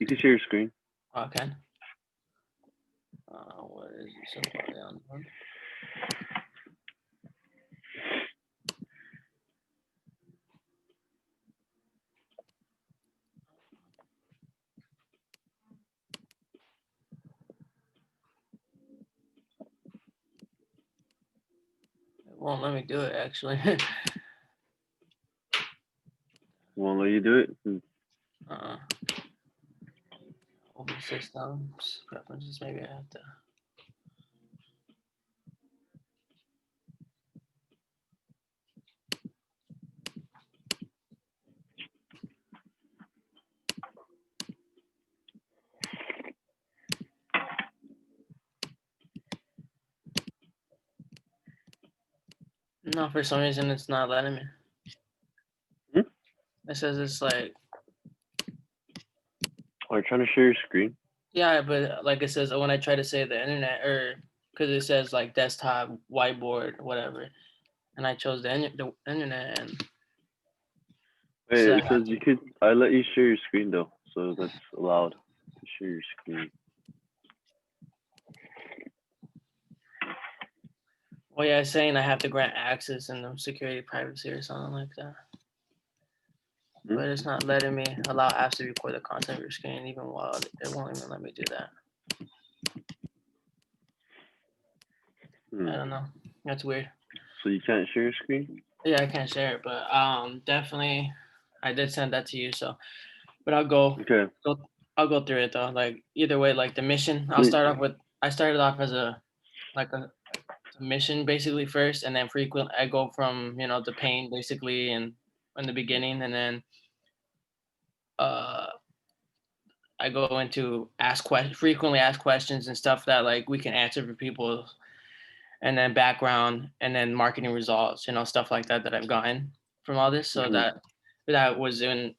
You can share your screen. Okay. What is it so far on? It won't let me do it actually. Won't let you do it. uh, Open systems preferences. Maybe I have to. No, for some reason it's not letting me. Hmm? It says it's like, Are you trying to share your screen? yeah, but like it says when I try to say the internet, or because it says like desktop, whiteboard, whatever, and I chose the internet, and Wait, so I it says have to. you could. I let you share your screen though, so that's allowed to share your screen. Well, yeah, it's saying I have to grant access and security, privacy, or something like that. Hmm? But it's not letting me allow apps to record the content of your screen, even while it won't even let me do that. Hmm. I don't know. That's weird. So you can't share your screen? Yeah, I can't share it, but definitely, I did send that to you. So, but Okay. go, I'll go through it though. Like either way, like the mission. I'll So, start off with. I started off as a like a mission basically first, and then frequent. I go from the pain basically and in the beginning, and then uh I go into frequently asked questions and stuff that like we can answer for people, and then background, and then marketing results, stuff like that that I've gotten from all this. So mhm. that was in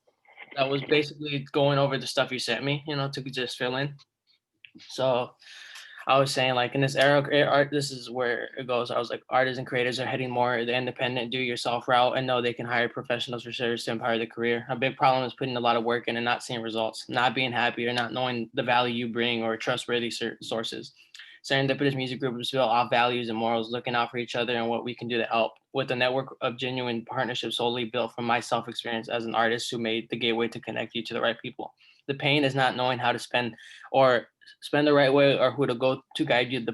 that was basically going over the stuff you sent me, to just fill in. So I was saying like in this era, art, this is where it goes. I was like, artists and creators are heading more the independent, do yourself route, and know they can hire professionals for service to empower the career. A big problem is putting a lot of work in and not seeing results, not being happy, or not knowing the value you bring or trustworthy sources. Serendipitous Music Group is built off values and morals, looking out for each other and what we can do to help. With a network of genuine partnerships solely built from my self experience as an artist who made the gateway to connect you to the right people. The pain is not knowing how to spend the right way or who to go to guide you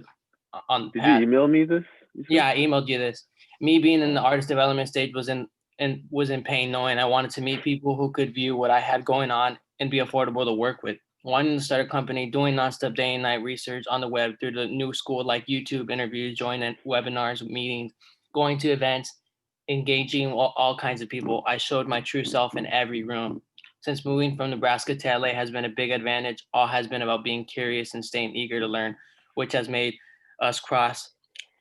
on the Did you path. email me this? You said. Yeah, I emailed you this. Me being in the Oh. artist development stage was in pain, knowing I wanted to meet people who could view what I had going on and be affordable to work with. Wanting to start a company, doing nonstop day and night research on the web through the new school like YouTube interviews, joining webinars, meetings, going to events, engaging all kinds of people. I showed my true self in every room. Since moving from Nebraska to LA has been a big advantage, all has been about being curious and staying eager to learn, which has made us cross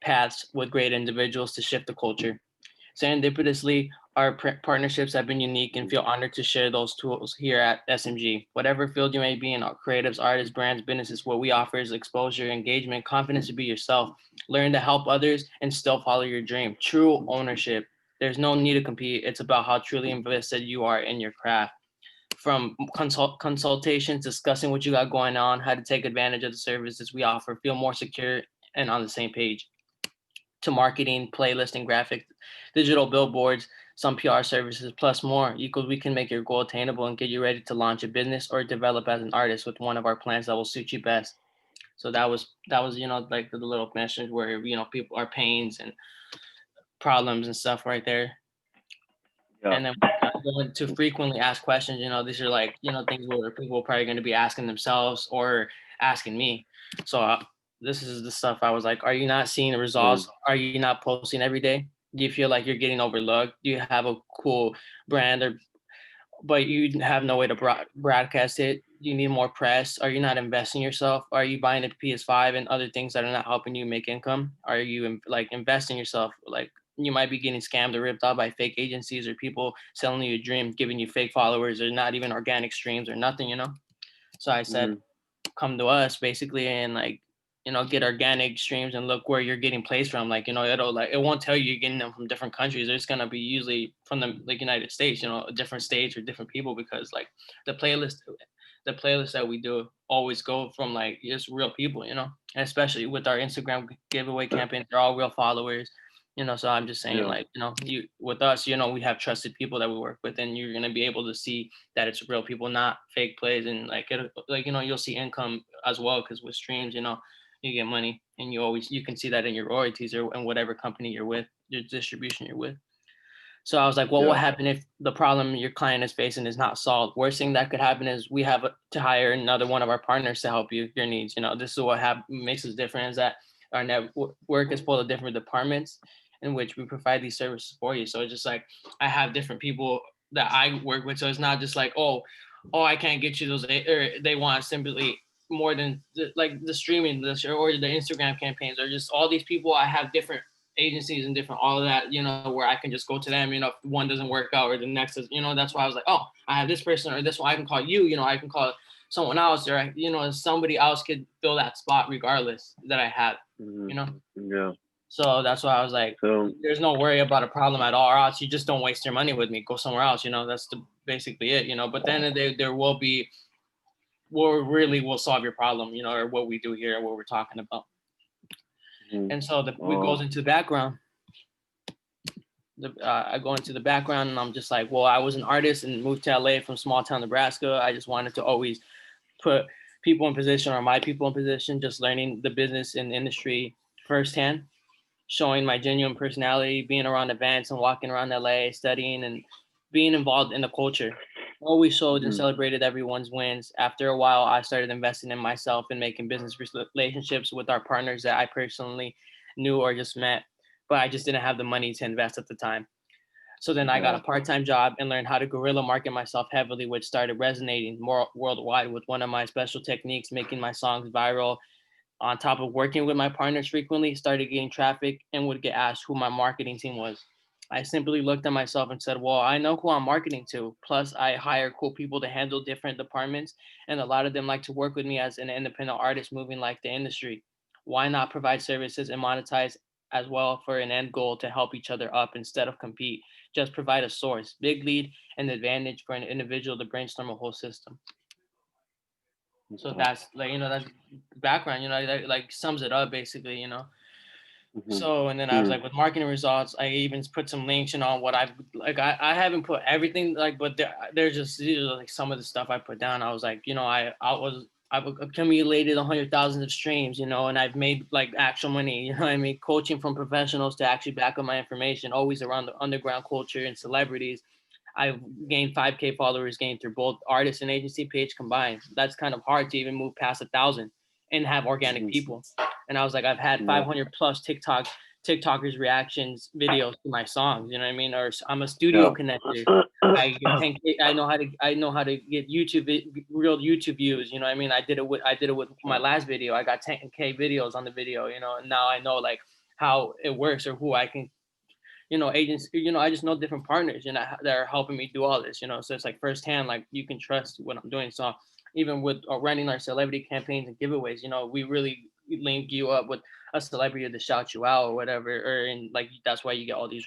paths with great individuals to shift the culture. Serendipitously, our partnerships have been unique and feel honored to share those tools here at SMG. Whatever field you may be in, our creatives, artists, brands, businesses, what we offer is exposure, engagement, confidence to be yourself, learn to help others, and still follow your dream. True ownership. There's no need to compete. It's about how truly invested you are in your craft. From consultations, discussing what you got going on, how to take advantage of the services we offer, feel more secure and on the same page, to marketing, playlist and graphic, digital billboards, some PR services, plus more. We can make your goal attainable and get you ready to launch a business or develop as an artist with one of our plans that will suit you best. So that was like the little message where people are pains and problems and stuff right there. Yeah. And then going to frequently asked questions, these are like things where people are probably going to be asking themselves or asking me. So this is the stuff I was like, are you not seeing the Mm. results? Are you not posting every day? Do you feel like you're getting overlooked? Do you have a cool brand, but you have no way to broadcast it? You need more press? Are you not investing in yourself? Are you buying a PS5 and other things that are not helping you make income? Are you like investing in yourself? Like you might be getting scammed or ripped off by fake agencies or people selling you a dream, giving you fake followers or not even organic streams or nothing. So I said, Mhm. come to us basically and like get organic streams and look where you're getting plays from. Like it won't tell you you're getting them from different countries. It's gonna be usually from the like United States, different states or different people, because like the playlist the playlists that we do always go from like just real people, you know, and especially with our Instagram giveaway campaign, they're all real followers, you know. So I'm just saying, Yeah. like, you know, you with us, you know, we have trusted people that we work with, and you're gonna be able to see that it's real people, not fake plays, and like it, like, you know, you'll see income as well because with streams, you know, you get money, and you can see that in your royalties or in whatever company you're with, your distribution you're with. So I was like, well, what Yeah. happened if the problem your client is facing is not solved? Worst thing that could happen is we have to hire another one of our partners to help your needs. You know, this is what makes us different is that our network is full of different departments in which we provide these services for you. So it's just like I have different people that I work with. So it's not just like, oh, I can't get you those, or they want simply more than like the streaming this or the Instagram campaigns or just all these people. I have different agencies and different all of that, you know, where I can just go to them, you know, if one doesn't work out or the next is, you know, that's why I was like, oh, I have this person or this one, I can call you, you know, I can call someone else or, you know, somebody else could fill that spot regardless that I have, you know? Yeah. So that's why I was like, So there's no worry about a problem at all, or else you just don't waste your money with me, go somewhere else, you know, that's basically it, you know, but then there will be, will solve your problem, you know, or what we do here, or what we're talking about. And so we goes into the background. I go into the background and I'm just like, well, I was an artist and moved to LA from small town Nebraska. I just wanted to always put people in position or my people in position, just learning the business and industry firsthand, showing my genuine personality, being around events and walking around LA, studying and being involved in the culture. Always showed and celebrated everyone's wins. After a while, I started investing in myself and making business relationships with our partners that I personally knew or just met, but I just didn't have the money to invest at the time. So then I got a part-time job and learned how to guerrilla market myself heavily, which started resonating more worldwide with one of my special techniques, making my songs viral. On top of working with my partners frequently, started getting traffic and would get asked who my marketing team was. I simply looked at myself and said, well, I know who I'm marketing to. Plus, I hire cool people to handle different departments, and a lot of them like to work with me as an independent artist moving like the industry. Why not provide services and monetize as well for an end goal to help each other up instead of compete? Just provide a source, big lead, and advantage for an individual to brainstorm a whole system. So that's like, you know, that's background, you know, that like sums it up basically, you know. So, and then I was like, with marketing results, I even put some links, you know, on what I've like, I haven't put everything like, but there's just, these are like some of the stuff I put down. I was like, you know, I've accumulated 100,000 of streams, you know, and I've made like actual money, you know what I mean? Coaching from professionals to actually back up my information, always around the underground culture and celebrities. I've gained 5K followers gained through both artist and agency page combined. That's kind of hard to even move past 1,000 and have organic people. And I was like, I've had 500 plus TikTokers reactions videos to my songs. You know what I mean? Or I'm a studio connector. I get 10K. I know how to get real YouTube views. You know what I mean? I did it with my last video. I got 10K videos on the video. You know, and now I know like how it works or who I can, you know, agents, you know, I just know different partners, you know, that are helping me do all this, you know, so it's like firsthand, like you can trust what I'm doing. So even with running our celebrity campaigns and giveaways, you know, we really link you up with a celebrity to shout you out or whatever, or and like that's why you get all these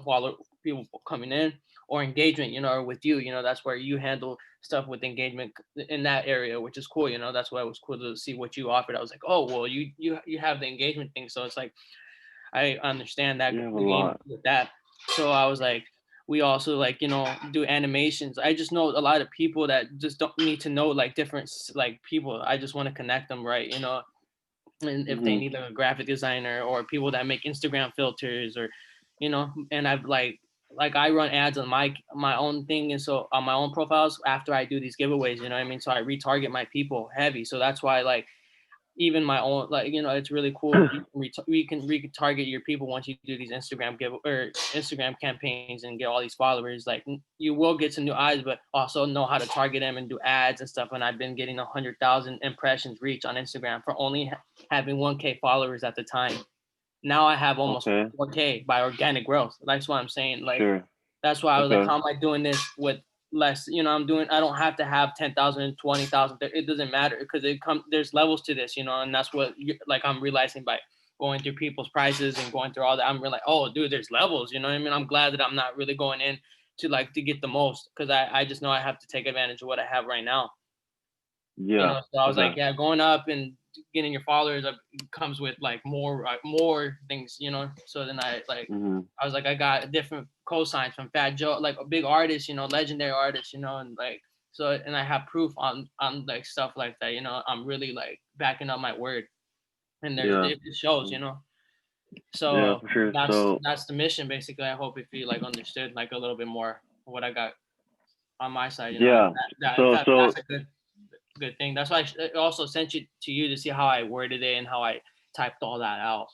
follow people coming in or engagement, you know, or with you, you know, that's where you handle stuff with engagement in that area, which is cool, you know, that's why it was cool to see what you offered. I was like, oh, well, you have the engagement thing, so it's like I understand that game with that. So I was like, we also like, you know, do animations. I just know a lot of people that just don't need to know like different like people. I just want to connect them right, you know. And if they need like a graphic designer or people that make Instagram filters or, you know, and I've like I run ads on my own thing and so on my own profiles after I do these giveaways, you know what I mean? So I retarget my people heavy. So that's why like even my own, like, you know, it's really cool. You can retarget your people once you do these Instagram campaigns and get all these followers. Like you will get some new eyes, but also know how to target them and do ads and stuff. And I've been getting 100,000 impressions reach on Instagram for only having 1K followers at the time. Now I have almost 4K by organic growth. That's what I'm saying. Like that's why I was like, how am I doing this with less? You know, I don't have to have 10,000, 20,000. It doesn't matter because there's levels to this, you know, and that's what like I'm realizing by going through people's prices and going through all that. I'm really like, oh, dude, there's levels, you know what I mean? I'm glad that I'm not really going in to like to get the most because I just know I have to take advantage of what I have right now. Yeah. So I was like, Okay. yeah, going up and getting your followers up comes with like more things, So then Mm-hmm. I was like, I got different cosigns from Fat Joe, like a big artist, legendary artist, and like so, and I have proof on like stuff like that, I'm really like backing up my word, and Yeah. it shows, Mm. Yeah, So for sure. that's So that's the mission basically. I hope if you like understood like a little bit more what I got on my side, and yeah. that's a good thing. That's why I also sent it to you to see how I worded it and how I typed all that out.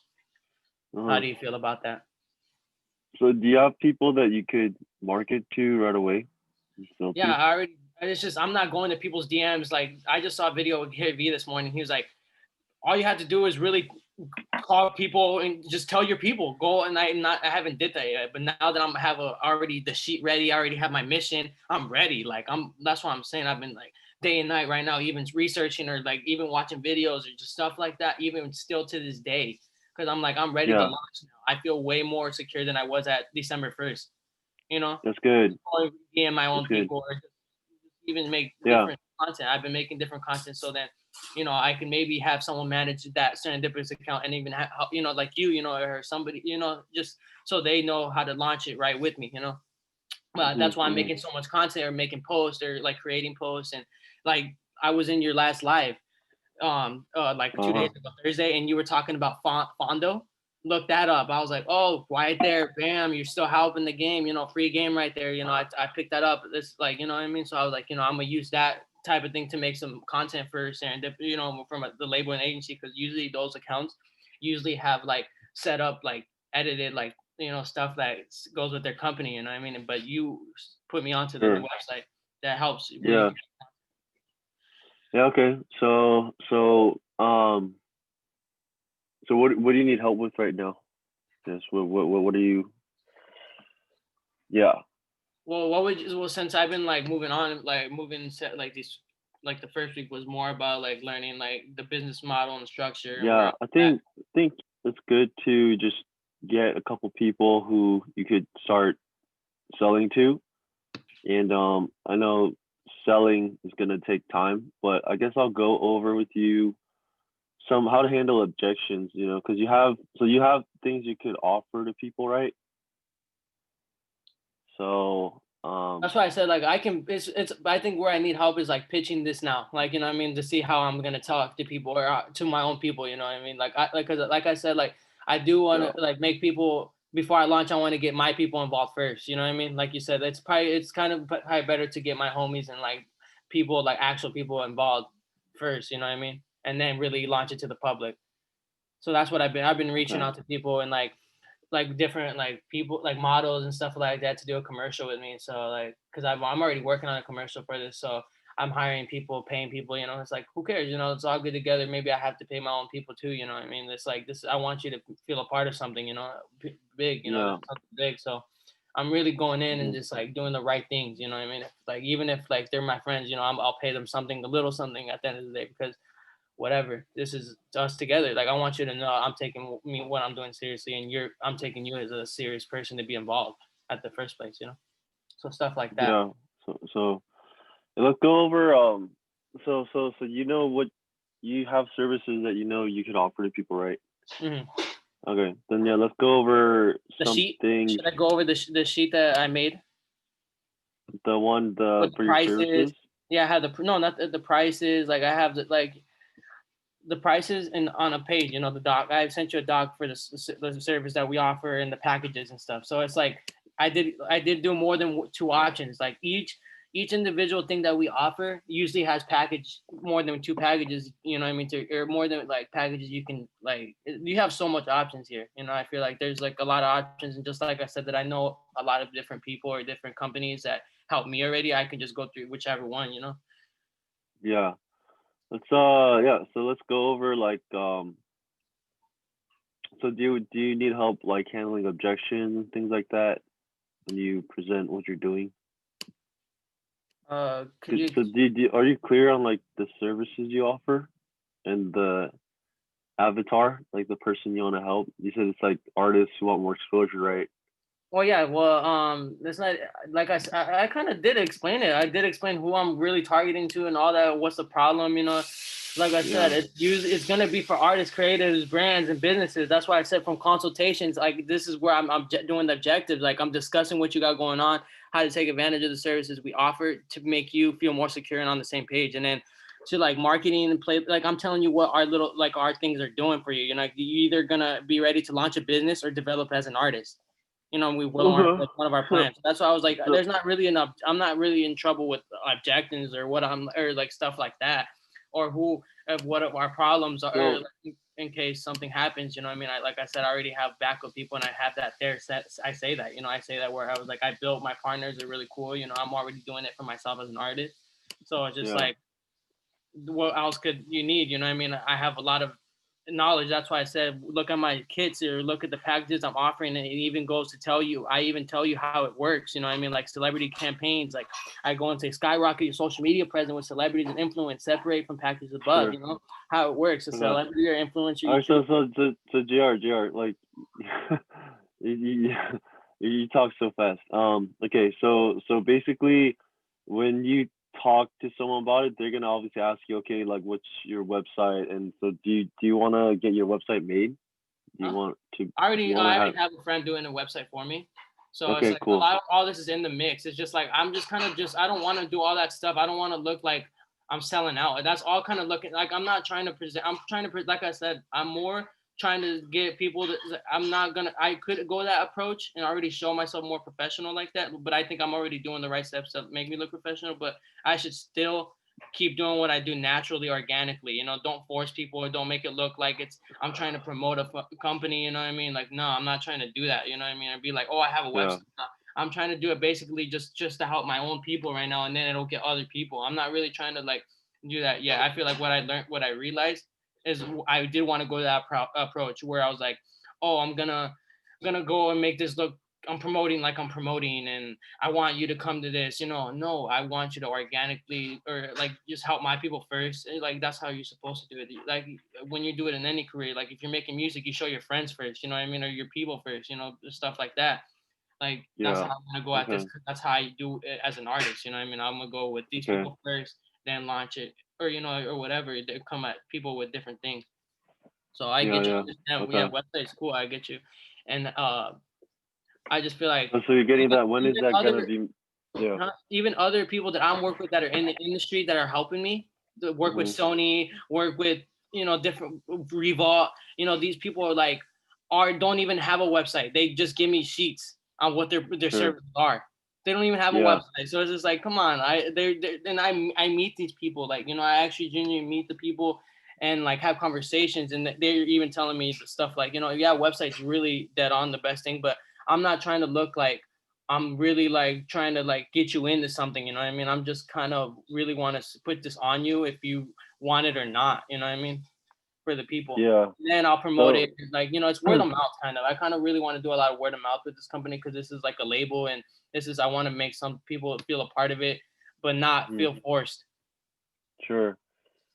How uh do you feel about that? So do you have people that you could market to right away and sell Yeah, to? I already. It's just I'm not going to people's DMs. Like I just saw a video with Gary V this morning. He was like, all you have to do is really call people and just tell your people go. And I haven't did that yet, but now that already the sheet ready, I already have my mission. I'm ready. Like that's what I'm saying. I've been like day and night right now, even researching or like even watching videos or just stuff like that. Even still to this day, because I'm ready to Yeah, launch now. I feel way more secure than I was at December 1st. You know, that's good. or being my That's own good. people or just even make Yeah. different content. I've been making different content so then, I can maybe have someone manage that serendipitous account and even have, like or somebody, just so they know how to launch it right with me. But Hmm. that's why I'm Hmm. making so much content or making posts or like creating posts and like I was in your last live like 2 days Uh-huh. ago Thursday, and you were talking about Fondo. Look that up. I was like, oh, right there, bam! You're still helping the game. Free game right there. I picked that up. It's like, what I mean. So I was like, I'm gonna use that type of thing to make some content for Serendip, from the label and agency, because usually those accounts usually have like set up like edited like stuff that goes with their company. You know what I mean? But you put me onto the Sure. website that helps really. Yeah. Yeah. Okay. So what do you need help with right now? Yes. What are you? Yeah. Well, what would you, well since I've been like moving on, like moving set like these, like the first week was more about like learning like the business model and structure and where Yeah. I'm I at. think it's good to just get a couple people who you could start selling to. And I know selling is gonna take time, but I guess I'll go over with you some how to handle objections, because you have things you could offer to people, right? So That's why I said like I can. It's. I think where I need help is like pitching this now, like what I mean, to see how I'm gonna talk to people or to my own people. You know what I mean? Like cause like I said, like I do want yeah, to like make people before I launch. I want to get my people involved first. You know what I mean? Like you said, it's kind of probably better to get my homies and like people like actual people involved first. You know what I mean? And then really launch it to the public. So that's what I've been reaching okay, out to people and like different like people like models and stuff like that to do a commercial with me. So like because I'm already working on a commercial for this, so I'm hiring people, paying people. It's like who cares? It's all good together. Maybe I have to pay my own people too. You know what I mean? It's like this. I want you to feel a part of something. Big. yeah, Something big. So I'm really going in and mhm, just like doing the right things. You know what I mean? Like even if like they're my friends, I'll pay them something, a little something at the end of the day because whatever. This is us together. Like I want you to know I'm taking me what I'm doing seriously, and I'm taking you as a serious person to be involved at the first place. So stuff like that. yeah. So let's go over so what you have services that you could offer to people, right? Hmm. Okay, then yeah, let's go over The some sheet. things. Should I go over the sheet that I made The one with the the for your prices? services. Yeah, I have the no, not the prices. Like I have the prices and on a page. The doc. I sent you a doc for the service that we offer and the packages and stuff. So it's like I did do more than two options. Like each individual thing that we offer usually has package more than two packages. You know what I mean? Or more than like packages you can like. You have so much options here. I feel like there's like a lot of options, and just like I said, that I know a lot of different people or different companies that help me already. I can just go through whichever one. Yeah. Yeah, so let's go over like so do you need help like handling objections and things like that when you present what you're doing? Could you? So are you clear on like the services you offer and the avatar, like the person you want to help? You said it's like artists who want more exposure, right? Well, yeah, well, it's not like I kind of did explain it. I did explain who I'm really targeting to and all that. What's the problem, you know? Like I said, Yeah. it's gonna be for artists, creatives, brands, and businesses. That's why I said from consultations, like this is where I'm doing the objectives. Like I'm discussing what you got going on, how to take advantage of the services we offer to make you feel more secure and on the same page. And then to like marketing and play, like I'm telling you what our little like our things are doing for you. You know, you either gonna be ready to launch a business or develop as an artist. You know, we will on Uh-huh. like one of our So, plans. That's why I was like, so there's not really enough. I'm not really in trouble with objections or what I'm or like stuff like that, or who of what of our problems are. Or, so like, in case something happens, you know, what I mean, I like I said, I already have backup people, and I have that there set. I say that, you know, I say that where I was like, I built my partners are really cool. You know, I'm already doing it for myself as an artist, so it's just yeah. like what else could you need? You know what I mean? I have a lot of knowledge. That's why I said, look at my kits or look at the packages I'm offering. And it even goes to tell you, I even tell you how it works. You know what I mean? Like celebrity campaigns, like I go and say, skyrocket your social media presence with celebrities and influence, separate from packages above, Sure. you know, how it works. A Okay. celebrity or influencer, All you right. choose. So JayR, like, you, you you talk so fast. Okay. So basically, when you talk to someone about it, they're gonna obviously ask you, okay, like, what's your website? And so, do you want to get your website made? Do you Huh? want to? Do you I want to already have? have a friend doing a website for me. So it's Okay. like a Cool. lot of all this is in the mix. It's just like I'm just kind of just I don't want to do all that stuff. I don't want to look like I'm selling out. That's all kind of looking like I'm not trying to present. I'm trying to like I said, I'm more trying to get people to I'm not gonna I could go that approach and already show myself more professional like that, but I think I'm already doing the right steps to make me look professional, but I should still keep doing what I do naturally, organically. You know, don't force people or don't make it look like it's I'm trying to promote a company. You know what I mean? Like, no, I'm not trying to do that. You know what I mean? I'd be like, oh, I have a Yeah. website. No, I'm trying to do it basically just to help my own people right now, and then it'll get other people. I'm not really trying to like do that. Yeah, I feel like what I learned, what I realized is I did want to go to that approach where I was like, oh, I'm gonna go and make this look I'm promoting like I'm promoting and I want you to come to this, you know. No, I want you to organically or like just help my people first. Like that's how you're supposed to do it. Like when you do it in any career, like if you're making music, you show your friends first, you know what I mean, or your people first, you know, stuff like that. Like that's how Yeah. I'm gonna go at this. Okay. 'Cause that's how I do it as an artist, you know what I mean. I'm gonna go with these Okay. people first, then launch it, or you know, or whatever. They come at people with different things. So I Yeah. get you. Yeah. Understand? Yeah, Okay. website's cool. I get you, and I just feel like So you're getting even that. When is even that gonna other be? Yeah. even other people that I'm working with that are in the industry that are helping me to work with Hmm. Sony, work with you know different Revolt. You know these people are like are don't even have a website. They just give me sheets on what their Sure. services are. They don't even have a Yeah. website, so it's just like, come on. They're and I meet these people like you know I actually genuinely meet the people and like have conversations and they're even telling me stuff like you know yeah website's really dead on the best thing, but I'm not trying to look like I'm really like trying to like get you into something, you know what I mean? I'm just kind of really want to put this on you if you want it or not, you know what I mean? For the people. Yeah. And then I'll promote So it like, you know, it's word of mouth kind of. I kind of really want to do a lot of word of mouth with this company because this is like a label and this is I want to make some people feel a part of it, but not mhm, feel forced. sure.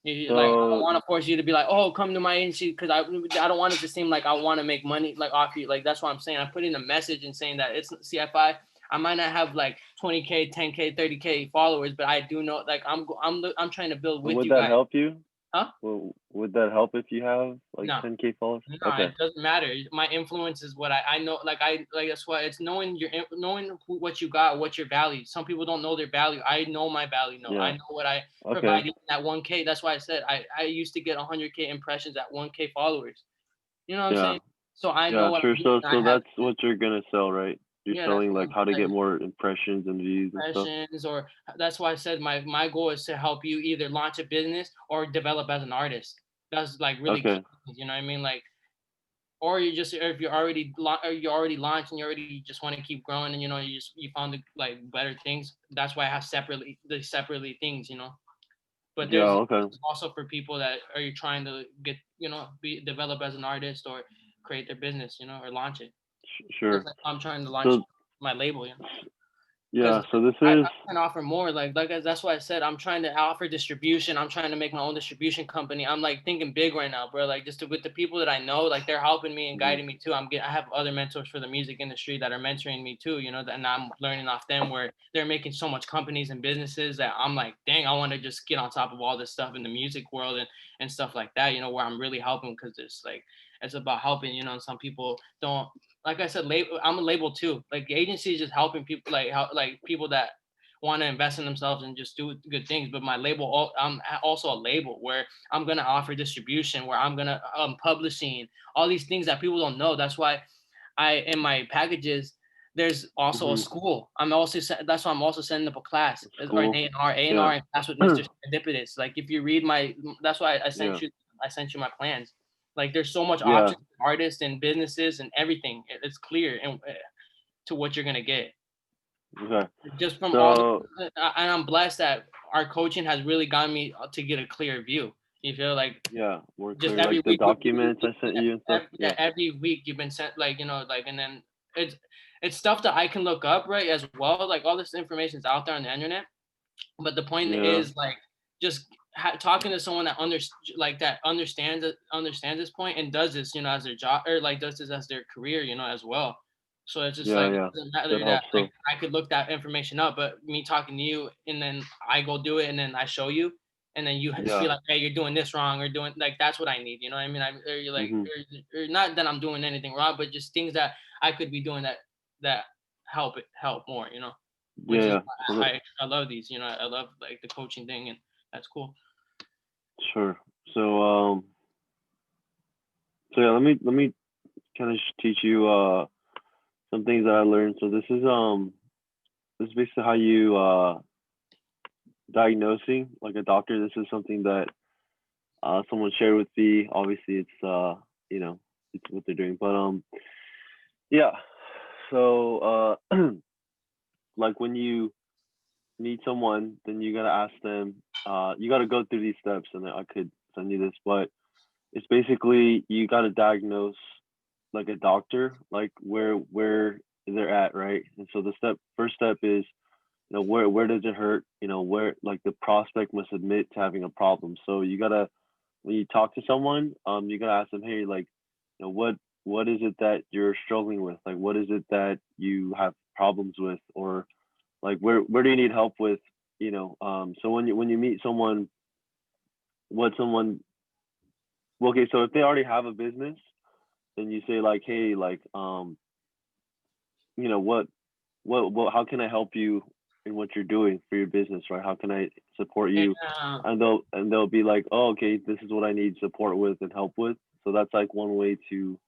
Like I don't So want to force you to be like, oh, come to my agency because I don't want it to seem like I want to make money like off you. Like that's what I'm saying. I put in a message and saying that it's CFI. I might not have like 20K, 10K, 30K followers, but I do know like I'm trying to build with would you that guys. help you? Huh? Would that help if you have like No. 10K followers? No, Okay. it doesn't matter. My influence is what I know. Like that's why it's knowing knowing what you got, what your value. Some people don't know their value. I know my value. No, I Yeah. know what I Okay. provide in that 1K. That's why I said I used to get 100K impressions at 1K followers. You know what I'm Yeah. saying? So I know Yeah. what Sure. I'm doing. So I have that's what you're gonna sell, right? You're yeah, that's selling what like I'm how to like get more impressions and views and stuff. impressions or that's why I said my goal is to help you either launch a business or develop as an artist. That's like really key. Okay. You know what I mean? Like or you just or if you're already or you already launched and you already just want to keep growing and you know you found the, like better things. That's why I have separately things, you know. But Yeah. there's Okay. also for people that are you trying to get you know be develop as an artist or create their business, you know, or launch it. Sure. Just like I'm trying to launch So my label, you know. 'Cause Yeah. So this I is. can offer more, that's why I said I'm trying to offer distribution, I'm trying to make my own distribution company, I'm, like, thinking big right now, bro, like, just with the people that I know, like, they're helping me and Mhm. guiding me too, I have other mentors for the music industry that are mentoring me too, and I'm learning off them where they're making so much companies and businesses that I'm like, "Dang, I wanna just get on top of all this stuff in the music world and stuff like that," where I'm really helping because it's, like, it's about helping, and some people don't like I said, I'm a label too. Like the agency is just helping people, like people that want to invest in themselves and just do good things. But my label, I'm also a label where I'm gonna offer distribution, where I'm gonna publishing, all these things that people don't know. That's why in my packages there's also a Mhm. school. That's why I'm also setting up a class or an School. A&R Yeah. and class with Mr. Serendipitous. Like if you read that's why Yeah. I sent you my plans. Like there's so much Yeah. options, artists and businesses and everything. It's clear and to what you're gonna get Okay. just from all the. So And I'm blessed that our coaching has really gotten me to get a clear view. You feel like yeah, more just clear. every Like the week documents I sent you and stuff. Yeah. every week you've been sent like and then it's it's stuff that I can look up right as well. Like all this information is out there on the internet. But the point Yeah. is like just talking to someone that understands this point and does this as their job or like does this as their career as well. So it's just Yeah. like it Yeah. doesn't That matter that helps. like So. I could look that information up, but me talking to you and then I go do it and then I show you and then you Yeah. feel like hey you're doing this wrong or doing like that's what I need. You know what I mean? Or you're like Mhm. or not that I'm doing anything wrong, but just things that I could be doing that help more. Yeah. Which is Yeah. So that, I love these, I love like the coaching thing and that's cool. sure. So So yeah, let me kind of teach you some things that I learned. So this is basically how you diagnosing like a doctor. This is something that someone shared with me. Obviously, it's you know it's what they're doing, but yeah. So like when you meet someone, then you gotta ask them. You gotta go through these steps, and I could send you this, but it's basically you gotta diagnose like a doctor, like where they're at, right? And so the first step is where does it hurt? Where like the prospect must admit to having a problem. So you gotta when you talk to someone, you gotta ask them, hey, like, what is it that you're struggling with? Like, what is it that you have problems with, or like where do you need help with? So when you meet someone, what someone okay, so if they already have a business, then you say like, hey, like, what how can I help you in what you're doing for your business, right? How can I support you? Yeah. And they'll be like, oh, okay, this is what I need support with and help with. So that's like one way to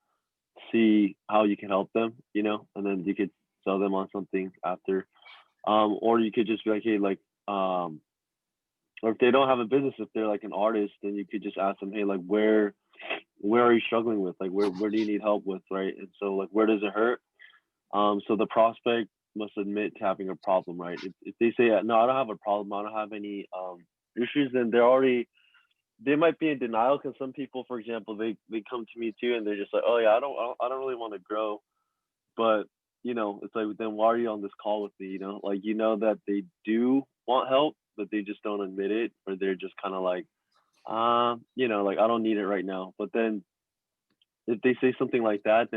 see how you can help them, and then you could sell them on something after. Or you could just be like, hey, like, or if they don't have a business, if they're like an artist, then you could just ask them, hey, like, where are you struggling with? Like, where do you need help with, right? And so like, where does it hurt? So the prospect must admit to having a problem, right? If they say, no, I don't have a problem, I don't have any issues, then they might be in denial because some people, for example, they come to me too and they're just like, oh yeah, I don't really want to grow, but it's like, then why are you on this call with me? Like that they do want help, but they just don't admit it, or they're just kind of like, like I don't need it right now. But then if they say something like that,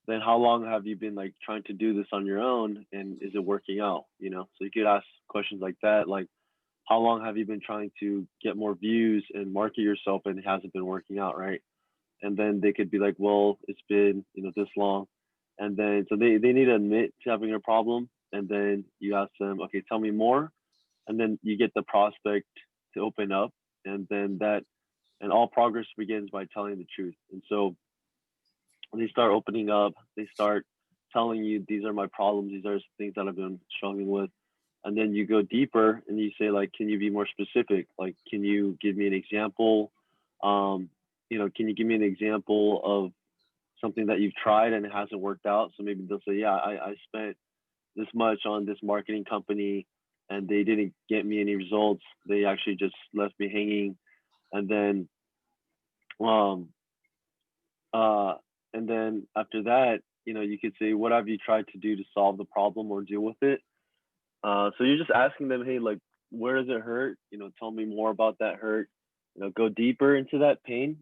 then how long have you been like trying to do this on your own, and is it working out? So you could ask questions like that, like how long have you been trying to get more views and market yourself and it hasn't been working out, right? And then they could be like, well, it's been this long. And then so they need to admit to having a problem, and then you ask them, okay, tell me more. And then you get the prospect to open up, and then and all progress begins by telling the truth. And so they start opening up, they start telling you, these are my problems, these are things that I've been struggling with. And then you go deeper and you say, like, can you be more specific? Like, can you give me an example? Can you give me an example of something that you've tried and it hasn't worked out? So maybe they'll say, yeah, I spent this much on this marketing company and they didn't get me any results. They actually just left me hanging. And then um uh and then after that, you could say, what have you tried to do to solve the problem or deal with it? So you're just asking them, hey, like, where does it hurt? Tell me more about that hurt. Go deeper into that pain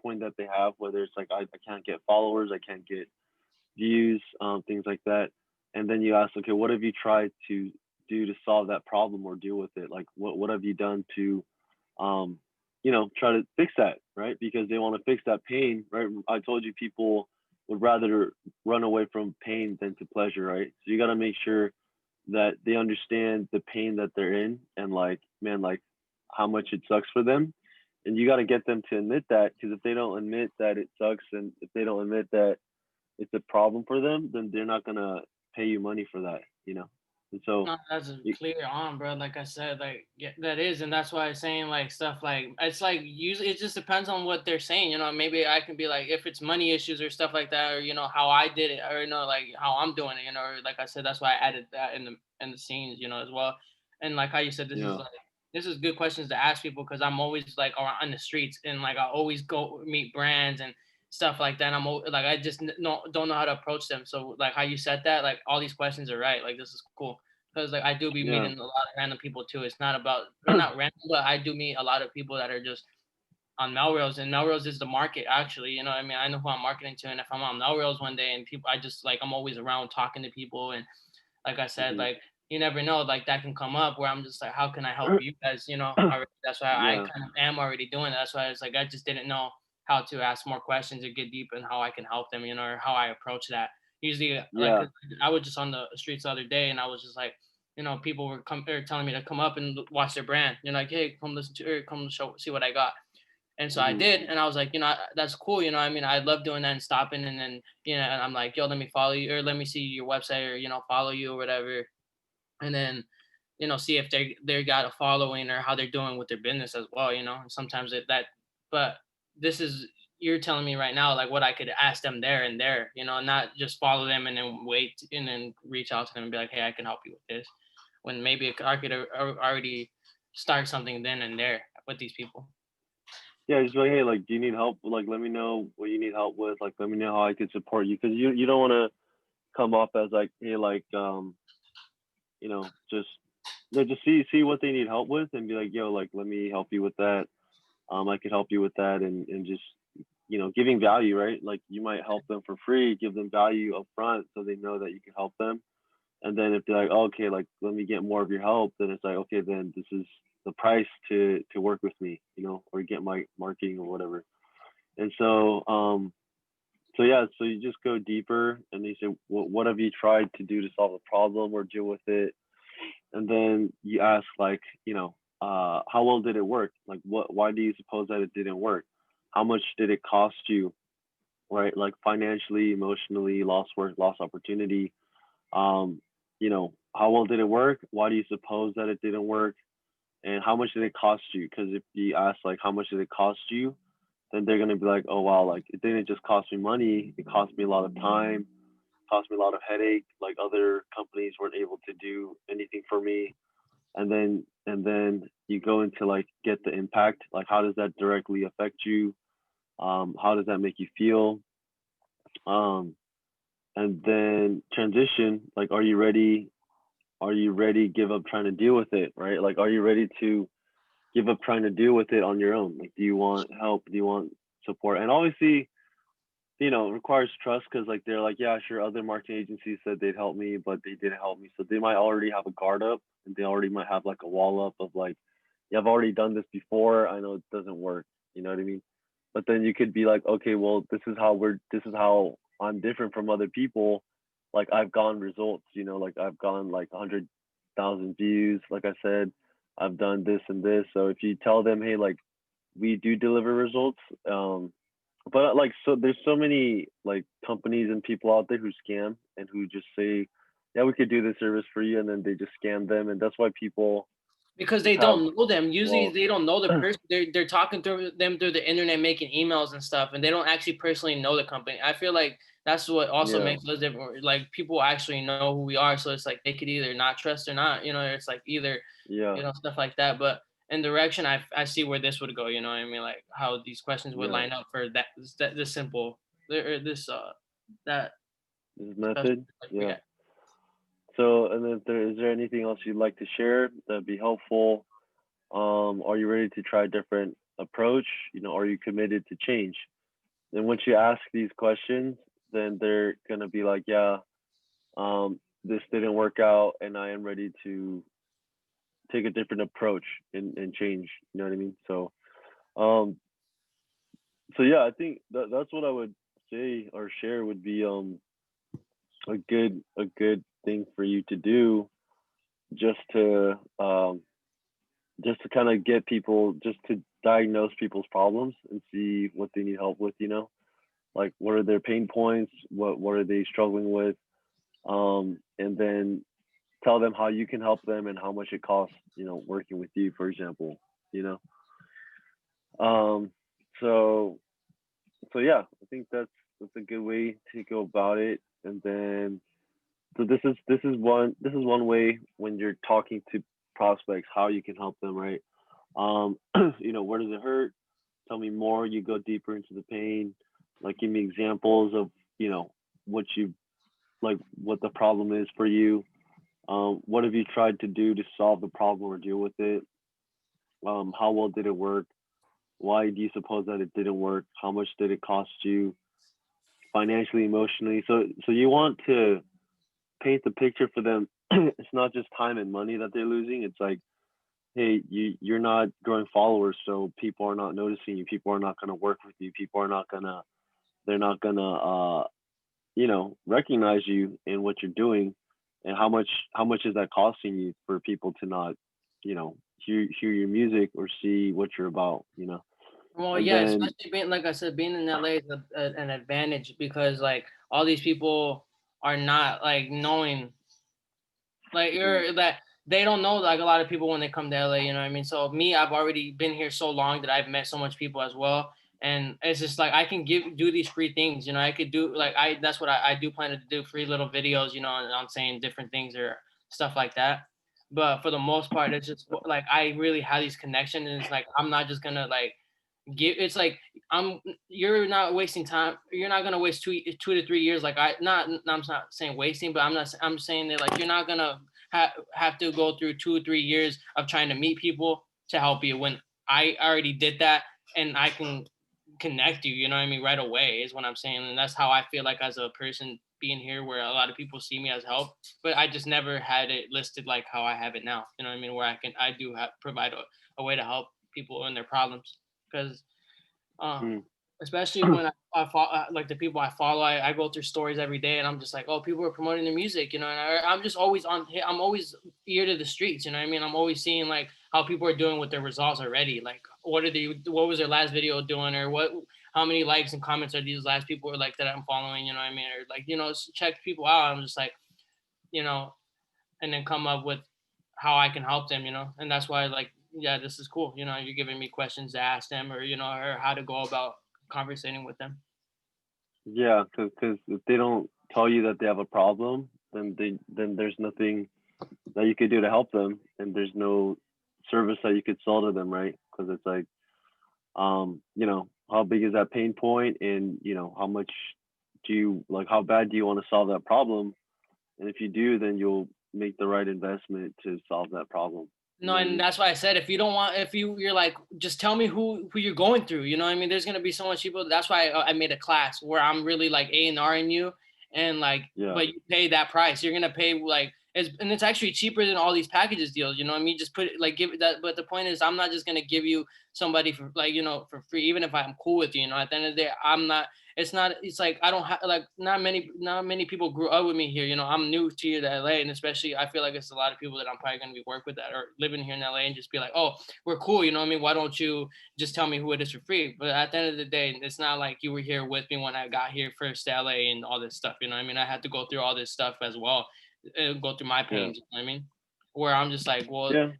point that they have, whether it's like, I can't get followers, I can't get views, things like that. And then you ask, okay, what have you tried to do to solve that problem or deal with it? Like, what have you done to, um, try to fix that, right? Because they want to fix that pain, right? I told you people would rather run away from pain than to pleasure, right? So you got to make sure that they understand the pain that they're in and like, man, like how much it sucks for them. And you got to get them to admit that, because if they don't admit that it sucks and if they don't admit that it's a problem for them, then they're not gonna pay you money for that. And so, No, that's a you, clear on, bro. Like I said, like yeah, that is, and that's why I'm saying like stuff like it's like usually it just depends on what they're saying. Maybe I can be like if it's money issues or stuff like that, or how I did it, or like how I'm doing it. Or like I said, that's why I added that in the scenes, as well. And like how you said, yeah, this is good questions to ask people because I'm always like around on the streets and like I always go meet brands and stuff like that. Like I just don't know how to approach them. So like how you said that, like all these questions are right. Like this is cool because like I do be yeah, meeting a lot of random people too. It's not about or not random, but I do meet a lot of people that are just on Melrose, and Melrose is the market actually. I know who I'm marketing to, and if I'm on Melrose one day and people, I just like I'm always around talking to people, and like I said, hmm like you never know, like that can come up where I'm just like, how can I help you guys? Already, that's why I yeah, kind of am already doing that. That's why it's like I just didn't know how to ask more questions or get deep in how I can help them, or how I approach that. Usually, like yeah, 'cause I was just on the streets the other day, and I was just like, people were telling me to come up and watch their brand. Like, hey, come listen to or come show see what I got. And so I hmm did, and I was like, that's cool. I love doing that and stopping, and then and I'm like, yo, let me follow you, or let me see your website, or follow you or whatever, and then see if they got a following or how they're doing with their business as well. And sometimes but this is you're telling me right now like what I could ask them there and there, not just follow them and then wait and then reach out to them and be like, hey, I can help you with this, when maybe I could already start something then and there with these people. yeah. Just like, hey, like, do you need help? Like, let me know what you need help with. Like, let me know how I could support you, because you don't want to come off as like, hey, like, just just see what they need help with and be like, yo, like, let me help you with that. I could help you with that, and just giving value, right? Like, you might help them for free, give them value up front so they know that you can help them. And then if they're like, oh, okay, like, let me get more of your help, then it's like, okay, then this is the price to work with me, or get my marketing or whatever. And so yeah, so you just go deeper and you say, what have you tried to do to solve a problem or deal with it? And then you ask, like, how well did it work? Like, why do you suppose that it didn't work? How much did it cost you, right? Like, financially, emotionally, lost work, lost opportunity. How well did it work? Why do you suppose that it didn't work? And how much did it cost you? Because if you ask, like, how much did it cost you, then they're gonna be like, oh wow, like, it didn't just cost me money, it cost me a lot of time, cost me a lot of headache. Like, other companies weren't able to do anything for me. And then you go into, like, get the impact. Like, how does that directly affect you? How does that make you feel? Um, and then transition. Like, are you ready? Are you ready to give up trying to deal with it? Right? Like, are you ready to give up trying to deal with it on your own? Like, do you want help? Do you want support? And obviously, it requires trust, because, like, they're like, yeah, sure, other marketing agencies said they'd help me, but they didn't help me. So they might already have a guard up, and they already might have, like, a wall up of, like, yeah, I've already done this before. I know it doesn't work. You know what I mean? But then you could be like, okay, well, this is how I'm different from other people. Like, I've gone results, like, I've gone like 100,000 views. Like I said, I've done this and this. So if you tell them, hey, like, we do deliver results, but, like, so there's so many, like, companies and people out there who scam and who just say, yeah, we could do this service for you, and then they just scam them, and that's why people Because just they have, don't know them. Usually well, they don't know the person. They're talking through them through the internet, making emails and stuff, and they don't actually personally know the company. I feel like that's what also yeah, makes us different. Like people actually know who we are, so it's like they could either not trust or not. It's like either yeah, stuff like that. But in direction, I see where this would go. You know what I mean? Like how these questions would yeah. line up for this simple or this that This special. method, Like, yeah. yeah. So, and then is there anything else you'd like to share that'd be helpful? Are you ready to try a different approach? Are you committed to change? And once you ask these questions, then they're gonna be like, yeah, this didn't work out, and I am ready to take a different approach and change. You know what I mean? Um, so yeah, I think that's what I would say or share would be a good thing for you to do, just to kind of get people, just to diagnose people's problems and see what they need help with. Like what are their pain points, what are they struggling with, and then tell them how you can help them and how much it costs, working with you, for example. you know um so yeah, I think that's a good way to go about it. And then, so this is one way when you're talking to prospects, how you can help them, right? Where does it hurt? Tell me more. You go deeper into the pain. Like, give me examples of, what you like, what the problem is for you. What have you tried to do to solve the problem or deal with it? How well did it work? Why do you suppose that it didn't work? How much did it cost you financially, emotionally? So you want to paint the picture for them. It's not just time and money that they're losing. It's like, hey, you're not growing followers, so people are not noticing you. People are not going to work with you. People are not gonna. They're not gonna, recognize you in what you're doing, and how much is that costing you for people to not, hear your music or see what you're about. Well, And yeah, then, especially being like I said, being in LA is an advantage because like all these people are not like knowing like mhm, you're that they don't know like a lot of people when they come to LA, you know what I mean? So me, I've already been here so long that I've met so much people as well. And it's just like I can do these free things, I could do like I that's what I do plan to do free little videos, and I'm saying different things or stuff like that. But for the most part, it's just like I really have these connections and it's like I'm not just gonna like give it's like I'm you're not wasting time. You're not gonna waste 2 to 3 years. Like I'm not saying wasting, but I'm saying that like you're not gonna have to go through 2 or 3 years of trying to meet people to help you when I already did that and I can connect you, you know what I mean, right away is what I'm saying. And that's how I feel like as a person being here where a lot of people see me as help, but I just never had it listed like how I have it now. You know what I mean? Where I do provide a way to help people in their problems because um, mm, especially when I follow, like the people I follow, I go through stories every day, and I'm just like, oh, people are promoting their music, and I'm just always I'm always ear to the streets, you know what I mean? I'm always seeing like how people are doing with their results already, like what was their last video doing, or how many likes and comments are these last people like that I'm following, you know what I mean? Or like, check people out. I'm just like, you know, and then come up with how I can help them, and that's why like yeah, this is cool. You're giving me questions to ask them or or how to go about conversating with them. yeah, because if they don't tell you that they have a problem, then there's nothing that you could do to help them, and there's no service that you could sell to them, right? Because it's like, how big is that pain point, and how much do you like, how bad do you want to solve that problem? And if you do, then you'll make the right investment to solve that problem. You No, know what I and mean? that's why I said if you don't want, if you're like, just tell me who you're going through. You know what I mean? There's gonna be so much people. That's why I made a class where I'm really like A&R in you, and like, Yeah, but you pay that price. You're gonna pay like and it's actually cheaper than all these packages deals. You know what I mean? Just put it like give it that. But the point is, I'm not just gonna give you somebody for like for free, even if I'm cool with you. At the end of the day, I'm not. It's not. It's like I don't have like not many people grew up with me here. I'm new to LA, and especially I feel like it's a lot of people that I'm probably gonna be work with that are living here in LA and just be like, oh, we're cool. You know what I mean? Why don't you just tell me who it is for free? But at the end of the day, it's not like you were here with me when I got here first to LA and all this stuff. You know what I mean? I had to go through all this stuff as well, go through my yeah, pains. You know what I mean? Where I'm just like, well, yeah,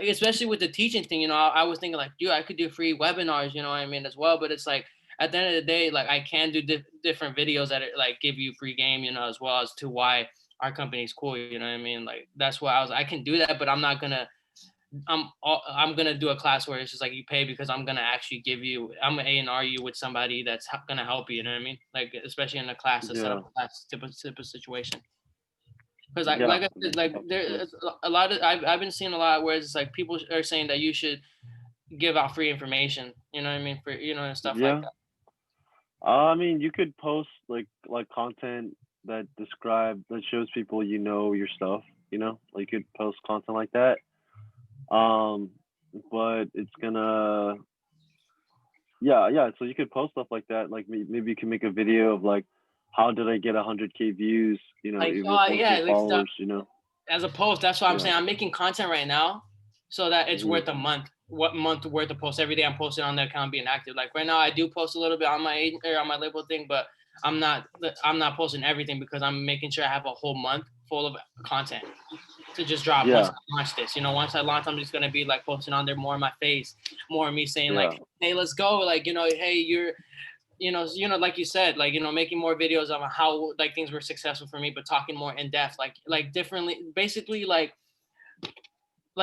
especially with the teaching thing, I was thinking like, dude, I could do free webinars, you know what I mean, as well. But it's like at the end of the day, like I can do different videos that like give you free game, as well as to why our company's cool. You know what I mean? Like that's why I can do that, but I'm not gonna. I'm gonna do a class where it's just like you pay because I'm gonna actually I'm gonna A&R you with somebody that's gonna help you. You know what I mean? Like especially in a class, to set up yeah. a class type of situation. Because Yeah, like I said, like there's a lot of I've been seeing a lot where it's like people are saying that you should give out free information. You know what I mean? For and stuff like yeah. that. I mean, you could post like content that shows people your stuff. Like you could post content like that. Um, but it's gonna yeah. So you could post stuff like that. Like maybe you can make a video of like how did I get 100K views? Like With yeah, 1K like stuff followers. as a post. That's why I'm Yeah. saying I'm making content right now, so that it's Hmm. worth a month. What month worth of post every day? I'm posting on the account being active. Like right now, I do post a little bit on my or on my label thing, but I'm not posting everything because I'm making sure I have a whole month full of content to just drop once Yeah. I launch this. Once I launch, I'm just gonna be like posting on there more of my face, more of me saying Yeah. like, hey, let's go. Like, hey, like you said, like, making more videos on how like things were successful for me, but talking more in depth, like differently, basically like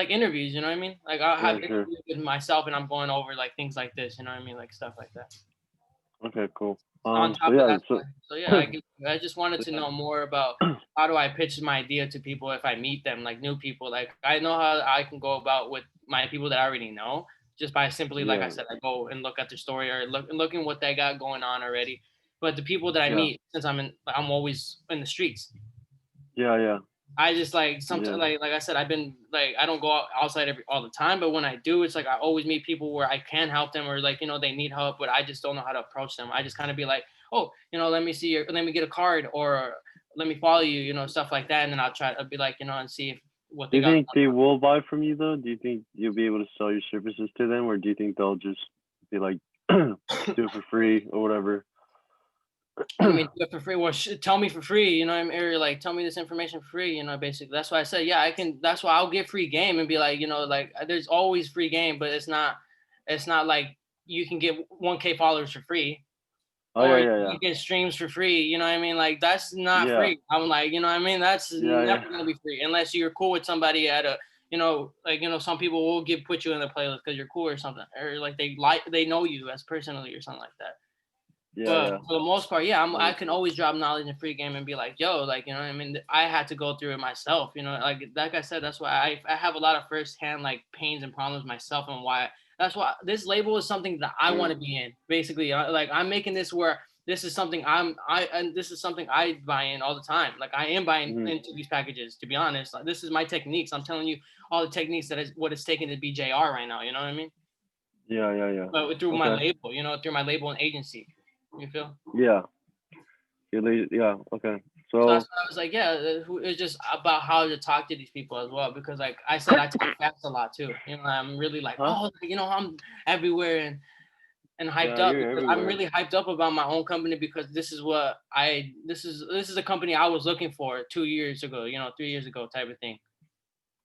interviews, you know what I mean? Like I'll Yeah. have Sure. interviews with myself and I'm going over like things like this, you know what I mean? Like stuff like that. Okay. Cool. On So top of yeah. that, so yeah, I just wanted to know more about how do I pitch my idea to people if I meet them, like new people. Like I know how I can go about with my people that I already know, just by simply, like I Yeah. said, I go and look at their story or looking what they got going on already. But the people that I Yeah. meet, since I'm always in the streets. Yeah. Yeah. I just like sometimes Yeah. like I said, I've been like I don't go outside all the time, but when I do, it's like I always meet people where I can help them or like they need help, but I just don't know how to approach them. I just kind of be like, oh, let me get a card or let me follow you, stuff like that, and then I'll be like, and see if what Do they you got. think they will buy from you though? Do you think you'll be able to sell your services to them, or do you think they'll just be like, do it for free or whatever? What do you mean do it for free? Well, tell me for free, I mean, or like tell me this information for free, basically. That's why I said, yeah, I can. That's why I'll get free game and be like, like there's always free game, but it's not like you can get 1K followers for free Oh or yeah, you yeah, can get streams for free. You know what I mean? Like that's not yeah, free. I'm like, you know what I mean? That's yeah, never yeah, gonna be free unless you're cool with somebody at a, like some people will put you in the playlist because you're cool or something, or like they know you as personally or something like that. yeah, But yeah. for the most part, yeah, I Right. can always drop knowledge in free game and be like, yo, like, what I mean? I had to go through it myself, like I said, that's why I have a lot of firsthand like pains and problems myself and why that's why this label is something that I want Sure. to be in. Basically, like I'm making this where this is something and this is something I buy in all the time. Like I am buying Hmm. into these packages, to be honest. Like this is my techniques. I'm telling you all the techniques that is what it's taken to be JayR right now, you know what I mean? Yeah, yeah, yeah. But through my Okay. label, through my label and agency. You feel? Yeah. Yeah. Okay. So that's So. why I was like, yeah, it's just about how to talk to these people as well. Because like I said, I talk fast a lot too. I'm really like, Huh? oh, I'm everywhere and hyped Yeah, up you're because I'm everywhere. really hyped up about my own company because this is a company I was looking for 2 years ago, 3 years ago type of thing.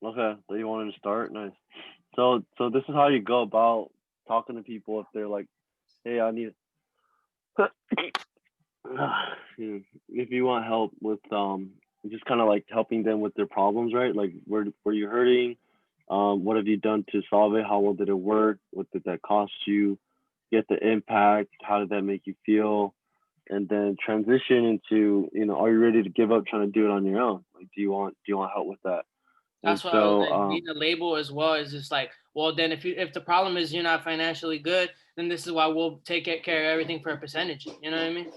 Okay. So you wanted to start? Nice. So this is how you go about talking to people if they're like, hey, I need. If you want help with just kind of like helping them with their problems, right? Like where you hurting, what have you done to solve it? How well did it work? What did that cost you? Get the impact. How did that make you feel? And then transition into, are you ready to give up trying to do it on your own? Like, do you want help with that? And That's why I was so, like, being a label as well is just like, well, then if the problem is you're not financially good, then this is why we'll take care of everything for a percentage. You know what I mean?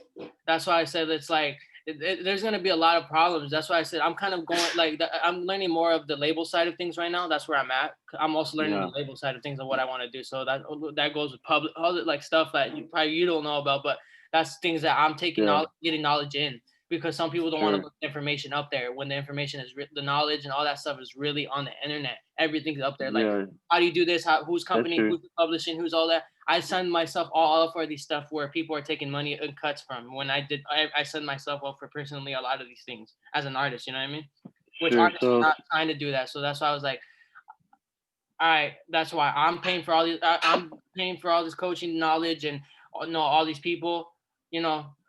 That's why I said it's like there's gonna be a lot of problems. That's why I said I'm kind of going like I'm learning more of the label side of things right now. That's where I'm at. I'm also learning yeah, the label side of things of what I want to do. So that goes with public, other like stuff that you don't know about, but that's things that I'm taking yeah, knowledge, getting knowledge in because some people don't want to sure, look information up there when the information is the knowledge and all that stuff is really on the internet. Everything's up there. Like, yeah, how do you do this? Who's that's company? true. Who's publishing? Who's all that? I signed myself all up for these stuff where people are taking money and cuts from. When I signed myself up for personally a lot of these things as an artist. You know what I mean? Which Sure. artists are So, not trying to do that. So that's why I was like, all right, that's why I'm paying for all these. I'm paying for all this coaching knowledge and all these people.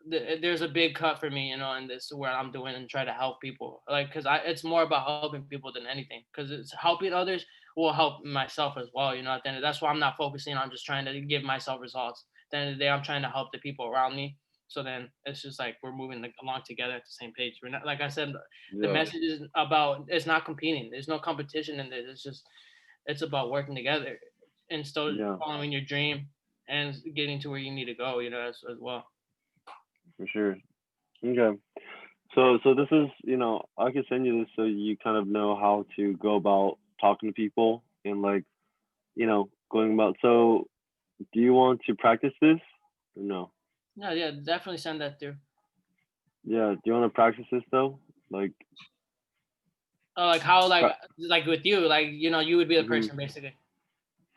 There's a big cut for me, in this where I'm doing and try to help people. Like, because it's more about helping people than anything. Because it's helping others will help myself as well. At the end, that's why I'm not focusing on just trying to give myself results. At the end of the day, I'm trying to help the people around me. So then it's just like we're moving along together at the same page. We're not, like I said, the Yeah, message is about, it's not competing. There's no competition in this. It's about working together and still yeah, following your dream and getting to where you need to go, as well. for sure. Okay. So this is, I can send you this so you kind of know how to go about talking to people and like, going about. So do you want to practice this or no? Yeah, yeah, definitely send that through. Yeah. Do you want to practice this though? Like, Oh, like how, pra- like with you, like, you would be the hmm person basically.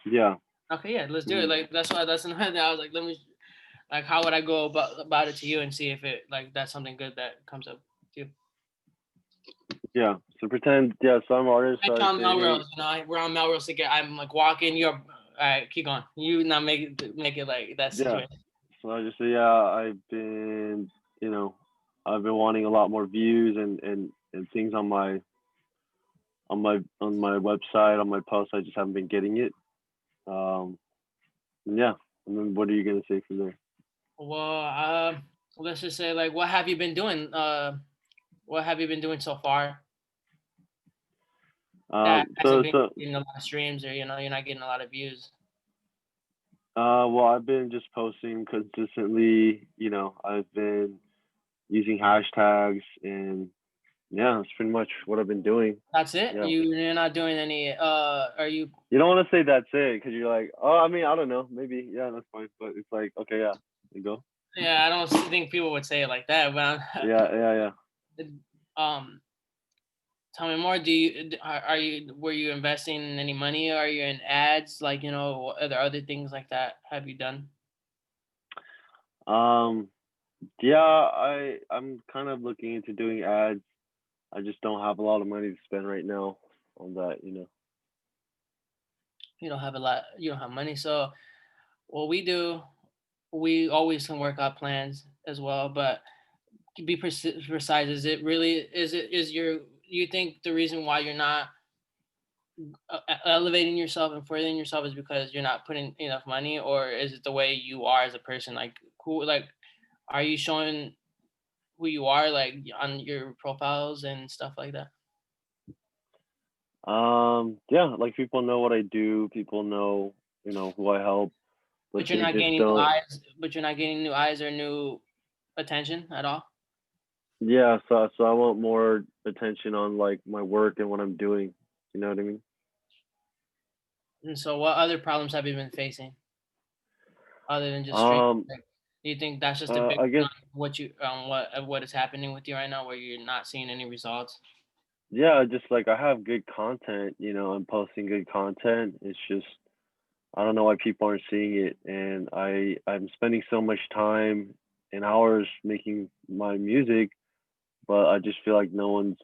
yeah. Okay, yeah, let's do it. hmm Like that's another thing. I was like, let me, like, how would I go about it to you and see if it, like, that's something good that comes up to you. Yeah. So pretend, yeah. So I'm an artist. So Like I on say, hey, Melrose, we're on Melrose together. I'm like walking. You're, all right. Keep going. You not make it like that yeah. situation. So I just say, yeah, you know, I've been wanting a lot more views and things on my website, on my post. I just haven't been getting it. Um, yeah. And then what are you gonna say from there? Well, let's just say, like, what have you been doing? What have you been doing so far that hasn't So been so getting a lot of streams, or you're not getting a lot of views? well, I've been just posting consistently. I've been using hashtags and yeah, that's pretty much what I've been doing. That's it. Yeah. You're not doing any. Are you? You don't want to say that's it because you're like, oh, I mean, I don't know, maybe, yeah, that's fine. But it's like, okay, yeah, you go. Yeah, I don't think people would say it like that, but Yeah, yeah, yeah. um, tell me more. Do you are you were you investing in any money? Are you in ads? Like, are there other things like that have you done? Um, yeah, I'm kind of looking into doing ads. I just don't have a lot of money to spend right now on that. You don't have a lot. You don't have money. So what we do, we always can work out plans as well. But to be precise, is it really? Is your? You think the reason why you're not elevating yourself and furthering yourself is because you're not putting enough money, or is it the way you are as a person? Like, who, like, are you showing who you are, like, on your profiles and stuff like that? Yeah, like people know what I do, people know, who I help, but But you're they not just gaining new don't. eyes. But you're not gaining new eyes or new attention at all. Yeah, so I want more attention on like my work and what I'm doing. You know what I mean? And so, what other problems have you been facing other than just stream? Um, Like, do you think that's just a big I one guess, on what is happening with you right now, where you're not seeing any results? yeah, just like I have good content, I'm posting good content. It's just I don't know why people aren't seeing it, and I'm spending so much time and hours making my music, but I just feel like no one's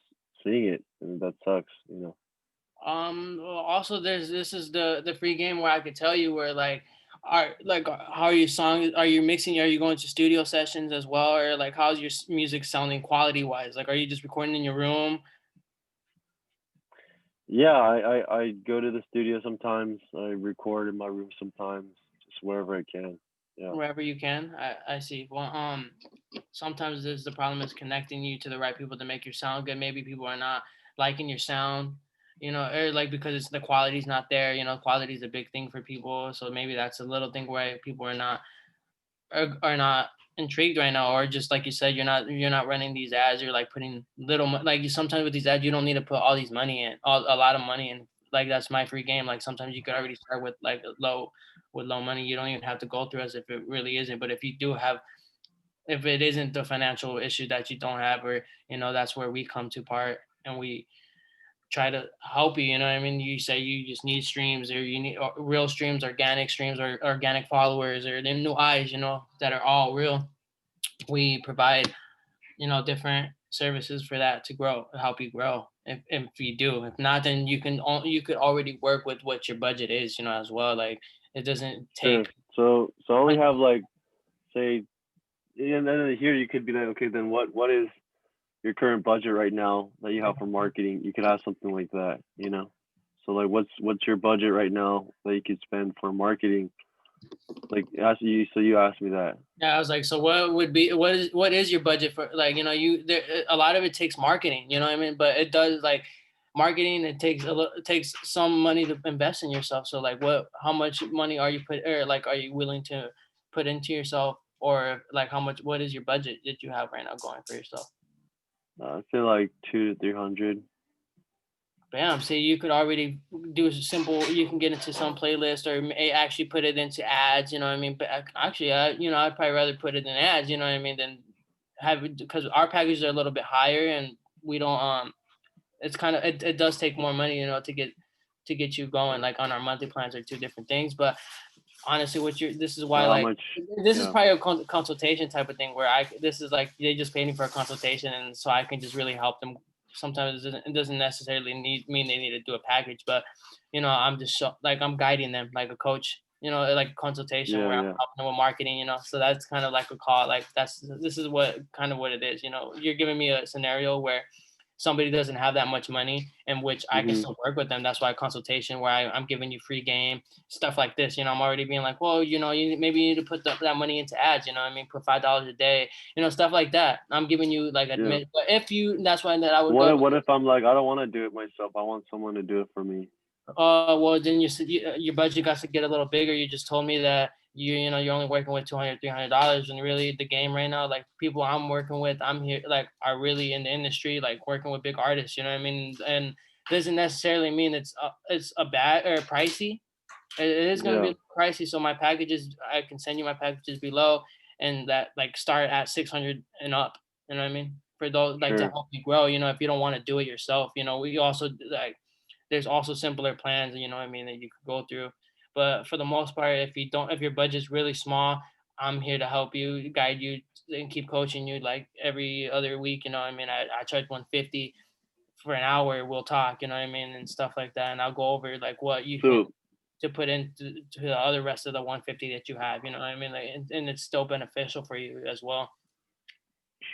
seeing it, and that sucks. Well, also, this is the free game where I could tell you where, like, how are your songs? Are you mixing? Are you going to studio sessions as well, or like how's your music sounding quality wise? Like, are you just recording in your room? Yeah, I go to the studio sometimes. I record in my room sometimes, just wherever I can. Yeah. Wherever you can. I see. Well, sometimes there's the problem is connecting you to the right people to make your sound good. Maybe people are not liking your sound, or like because it's the quality's not there. Quality is a big thing for people. So maybe that's a little thing where people are not intrigued right now, or just like you said, you're not running these ads. You're like putting like sometimes with these ads, you don't need to put all these money in, a lot of money in. Like that's my free game. Like sometimes you could already start with like low money. You don't even have to go through as if it really isn't. But if it isn't the financial issue that you don't have, or that's where we come to part and we try to help you. You know what I mean? You say you just need streams, or you need real streams, or organic followers, or them new eyes, that are all real. We provide, different services for that to grow, help you grow. If you do, if not, then you could already work with what your budget is, as well. Like it doesn't Sure. take. So I only have like say, and then here you could be like, okay, then what is your current budget right now that you have for marketing? You could have something like that. So like, what's your budget right now that you could spend for marketing? Like ask you, so you asked me that. Yeah, I was like, so what is your budget for, like, a lot of it takes marketing, you know what I mean? But it does, like, marketing, it takes some money to invest in yourself. So like how much money are you willing to put into yourself, or like what is your budget that you have right now going for yourself? I feel like 200 to 300. Bam. See, you could already do a simple. You can get into some playlist, or actually put it into ads. You know what I mean? But actually, I'd probably rather put it in ads. You know what I mean? Than have it, because our packages are a little bit higher, and we don't. It's kind of it does take more money, to get you going. Like on our monthly plans are two different things. But honestly, this is why, How like, much? this is Yeah. probably a consultation type of thing where this is like they just paid me for a consultation, and so I can just really help them. Sometimes it doesn't necessarily mean they need to do a package, but I'm just like I'm guiding them like a coach, like a consultation Yeah. where I'm Yeah. helping them with marketing, so that's kind of like a call. Like this is what it is. You're giving me a scenario where somebody doesn't have that much money, in which I can Mhm. still work with them. That's why consultation, where I'm giving you free game, stuff like this. I'm already being like, well, maybe you need to put that money into ads. You know what I mean? Put $5 a day. Stuff like that. I'm giving you like Yeah. admit. But that's why that I would What go. if, what if I'm like, I don't want to do it myself. I want someone to do it for me. Well, then your budget got to get a little bigger. You just told me that you're only working with $200, $300, and really the game right now, like people I'm working with, I'm here like are really in the industry, like working with big artists. You know what I mean? And doesn't necessarily mean it's a bad or pricey. It is going to Yeah. be pricey. So my packages, I can send you my packages below, and that like start at 600 and up. You know what I mean? For those like to Sure. help you grow. If you don't want to do it yourself, we also like there's also simpler plans. You know what I mean, that you could go through. But for the most part, if your budget's really small, I'm here to help you, guide you, and keep coaching you like every other week. You know what I mean? I charge 150 for an hour. We'll talk. You know what I mean, and stuff like that. And I'll go over like what you can So to put into to the other rest of the 150 that you have. You know what I mean? Like, and it's still beneficial for you as well.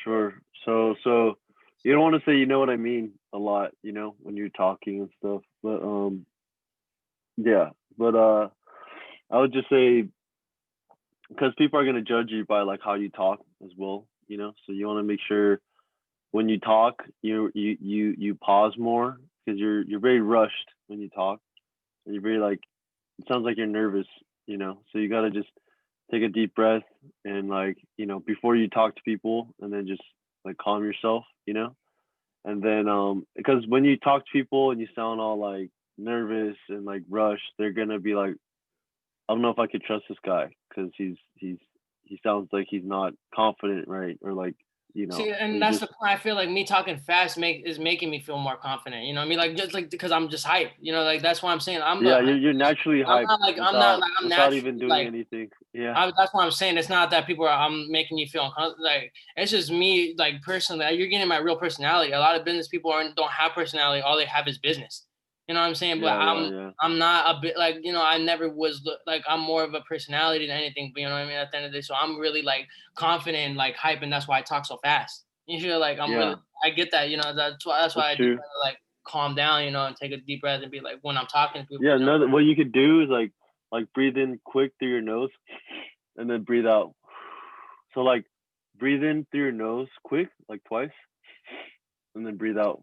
sure. So you don't want to say you know what I mean a lot, when you're talking and stuff. But yeah. But I would just say because people are gonna judge you by like how you talk as well, So you want to make sure when you talk, you pause more because you're very rushed when you talk, and you're very like it sounds like you're nervous, So you gotta just take a deep breath and like before you talk to people, and then just like calm yourself. And then because when you talk to people and you sound all like nervous and like rushed, they're gonna be like, I don't know if I could trust this guy because he sounds like he's not confident, right? Or like See, and he that's just the point. I feel like me talking fast is making me feel more confident. You know what I mean? Like just like because I'm just hyped. Like that's why I'm saying yeah, you're naturally hyped I'm without even naturally doing like anything. Yeah, that's why I'm saying it's not that I'm making you feel like it's just me like personally. You're getting my real personality. A lot of business people don't have personality. All they have is business. You know what I'm saying? But yeah. I'm not a bit like I never was like I'm more of a personality than anything. But you know what I mean? At the end of the day, so I'm really like confident and like hype, and that's why I talk so fast. You feel like Yeah, I get that. That's why that's I do true. kind of like calm down, and take a deep breath and be like when I'm talking to people. Yeah, another what you could do is like breathe in quick through your nose and then breathe out. So like breathe in through your nose quick, like twice, and then breathe out.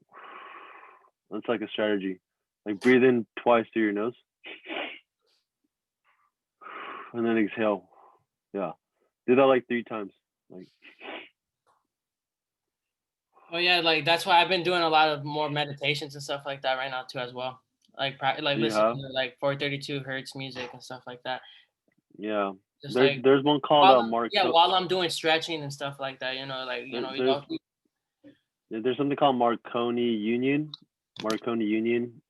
That's like a strategy. Like breathe in twice through your nose and then exhale. Yeah. Do that like 3 times. Like Oh yeah, like that's why I've been doing a lot of more meditations and stuff like that right now too as well. Like you listening have? to like 432 hertz music and stuff like that. Yeah. Just There's like there's one called while I'm doing stretching and stuff like that, there, there's there's something called Marconi Union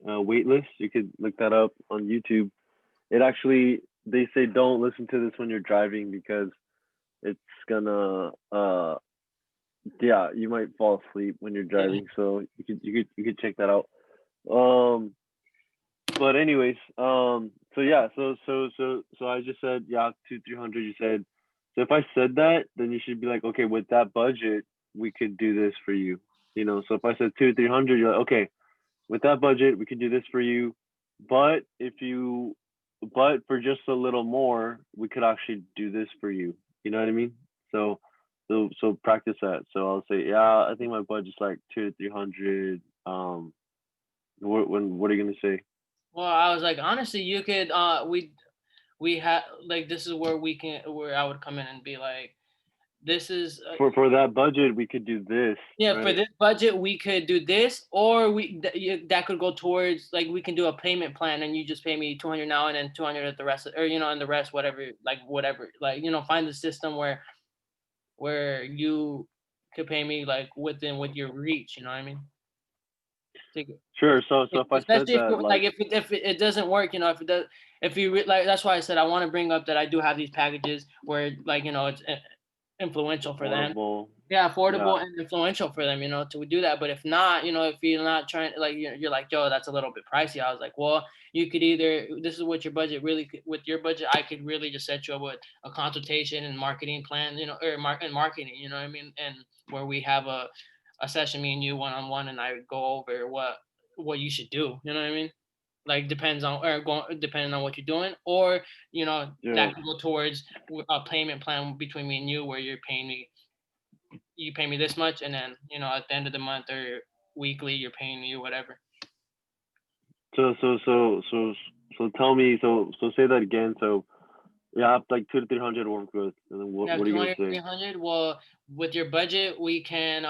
wait list. You could look that up on YouTube. It actually they say don't listen to this when you're driving because it's gonna yeah, you might fall asleep when you're yeah. driving, so you could check that out. Um but anyways, so yeah, so I just said yeah, 200-300. You said so if I said that, then you should be like, okay, with that budget, we could do this for you. So if I said 200-300, you're like, okay, with that budget, we could do this for you. But if you but for just a little more, we could actually do this for you. You know what I mean? So, so practice that. So I'll say, yeah, I think my budget's like 200 to 300. What are you gonna say? Well, I was like, honestly, you could we have like this is where we can where I would come in and be like, this is For that budget, we could do this, yeah, for right? this budget we could do this, or that could go towards like we can do a payment plan and you just pay me 200 now and then 200 at the rest, or and the rest whatever, like whatever, like find the system where you could pay me like within with your reach. You know what I mean? To, Sure. So if I said especially if that, you like like, if it doesn't work, if it does, if you like, that's why I said I want to bring up that I do have these packages where like it's influential for them. affordable, Yeah, yeah, affordable and influential for them, to do that. But if not, if you're not trying, like you're like, yo, that's a little bit pricey. I was like, well, you could either, this is what your budget really, with your budget, I could really just set you up with a consultation and marketing plan, and marketing, you know what I mean? And where we have a session, me and you one on one, and I would go over what you should do. You know what I mean? Like depends on or going depending on what you're doing, or yeah. that could go towards a payment plan between me and you, where you pay me this much, and then at the end of the month or weekly you're paying me whatever. So tell me. So say that again. So yeah, like 200 to 300 work with, and then You have what are you gonna 200, say? 300. Well, with your budget we can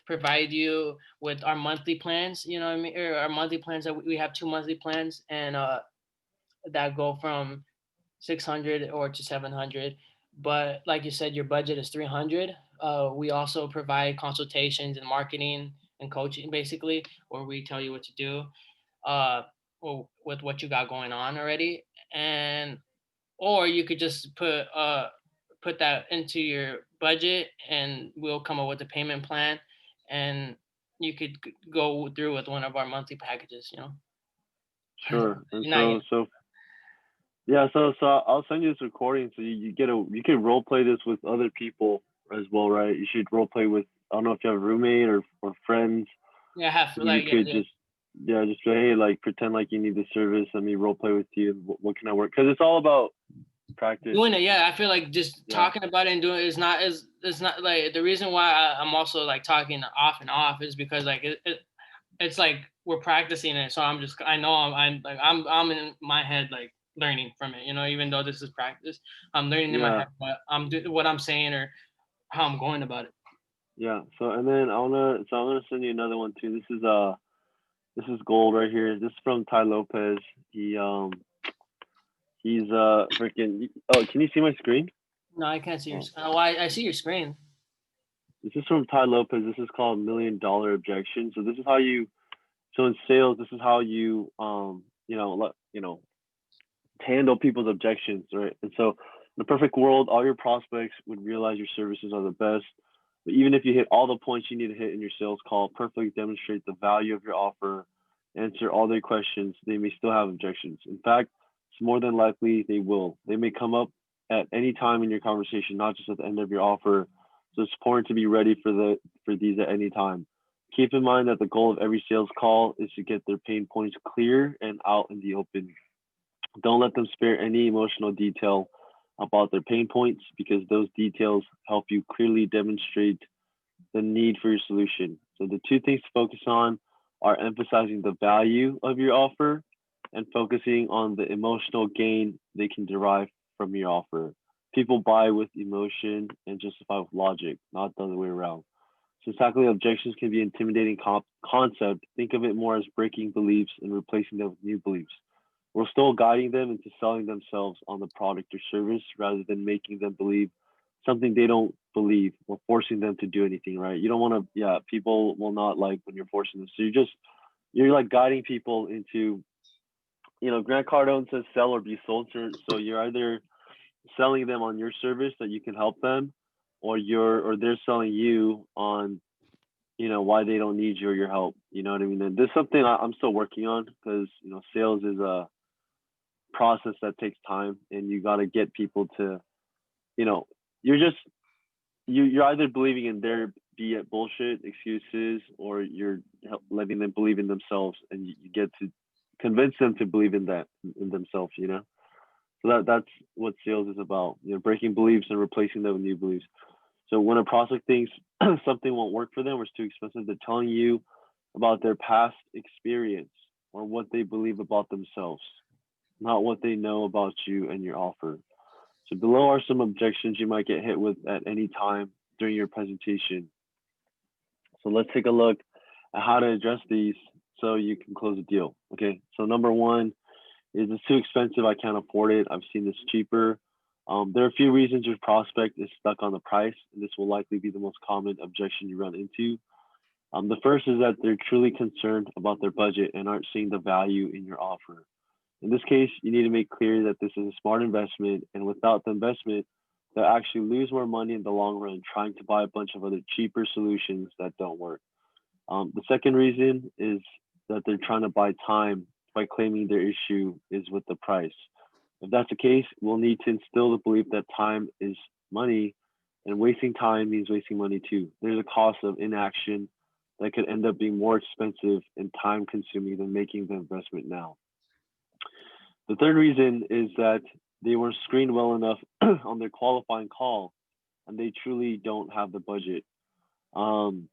provide you with our monthly plans, you know what I mean, or our monthly plans that we have two monthly plans, and that go from 600 or to 700. But like you said, your budget is 300. We also provide consultations and marketing and coaching, basically, where we tell you what to do, uh, with what you got going on already. And or you could just put that into your budget, and we'll come up with a payment plan, and you could go through with one of our monthly packages. Sure. And Not yet. yeah, so I'll send you this recording so you can role play this with other people as well, right? You should role play with, I don't know if you have a roommate or friends Yeah, have who you like yeah, could yeah. just say, hey, like pretend like you need the service. Let me role play with you. What can I work? Because it's all about practice. Doing it, yeah. I feel like just Yeah. talking about it and doing it is not as it's not like the reason why I'm also like talking off and off is because like it's like we're practicing it. So I know I'm like I'm in my head like learning from it. Even though this is practice, I'm learning in my Yeah. head what I'm saying or how I'm going about it. Yeah. So and then I'm gonna send you another one too. This is gold right here. This is from Ty Lopez. He's freaking. Oh, can you see my screen? No, I can't see your. Oh, Oh, I see your screen. this is from Ty Lopez. This is called $1 million objection. So this is how you. So in sales, this is how you handle people's objections, right? And so, in the perfect world, all your prospects would realize your services are the best. But even if you hit all the points you need to hit in your sales call, perfectly demonstrate the value of your offer, answer all their questions, they may still have objections. In fact, it's more than likely they will. They may come up at any time in your conversation, not just at the end of your offer. So it's important to be ready for these at any time. Keep in mind that the goal of every sales call is to get their pain points clear and out in the open. Don't let them spare any emotional detail about their pain points because those details help you clearly demonstrate the need for your solution. So the two things to focus on are emphasizing the value of your offer and focusing on the emotional gain they can derive from your offer. People buy with emotion and justify with logic, not the other way around. Since tackling objections can be an intimidating concept, think of it more as breaking beliefs and replacing them with new beliefs. We're still guiding them into selling themselves on the product or service rather than making them believe something they don't believe or forcing them to do anything, right? You don't want to, yeah, people will not like when you're forcing them. So you're like guiding people into, Grant Cardone says sell or be sold. So you're either selling them on your service that you can help them, or they're selling you on, why they don't need you or your help. You know what I mean? And this is something I'm still working on because, sales is a process that takes time and you got to get people to, you know you're just you're either believing in their be it bullshit excuses or you're letting them believe in themselves and you get to convince them to believe in themselves. So that's what sales is about. Breaking beliefs and replacing them with new beliefs. So when a prospect thinks something won't work for them or it's too expensive, they're telling you about their past experience or what they believe about themselves, not what they know about you and your offer. So below are some objections you might get hit with at any time during your presentation. So let's take a look at how to address these so you can close a deal. Okay, so number one is it's too expensive, I can't afford it, I've seen this cheaper. There are a few reasons your prospect is stuck on the price, and this will likely be the most common objection you run into. The first is that they're truly concerned about their budget and aren't seeing the value in your offer. In this case, you need to make clear that this is a smart investment, and without the investment, they'll actually lose more money in the long run trying to buy a bunch of other cheaper solutions that don't work. The second reason is that they're trying to buy time by claiming their issue is with the price. If that's the case, we'll need to instill the belief that time is money, and wasting time means wasting money too. There's a cost of inaction that could end up being more expensive and time consuming than making the investment now. The third reason is that they weren't screened well enough on their qualifying call and they truly don't have the budget. Um,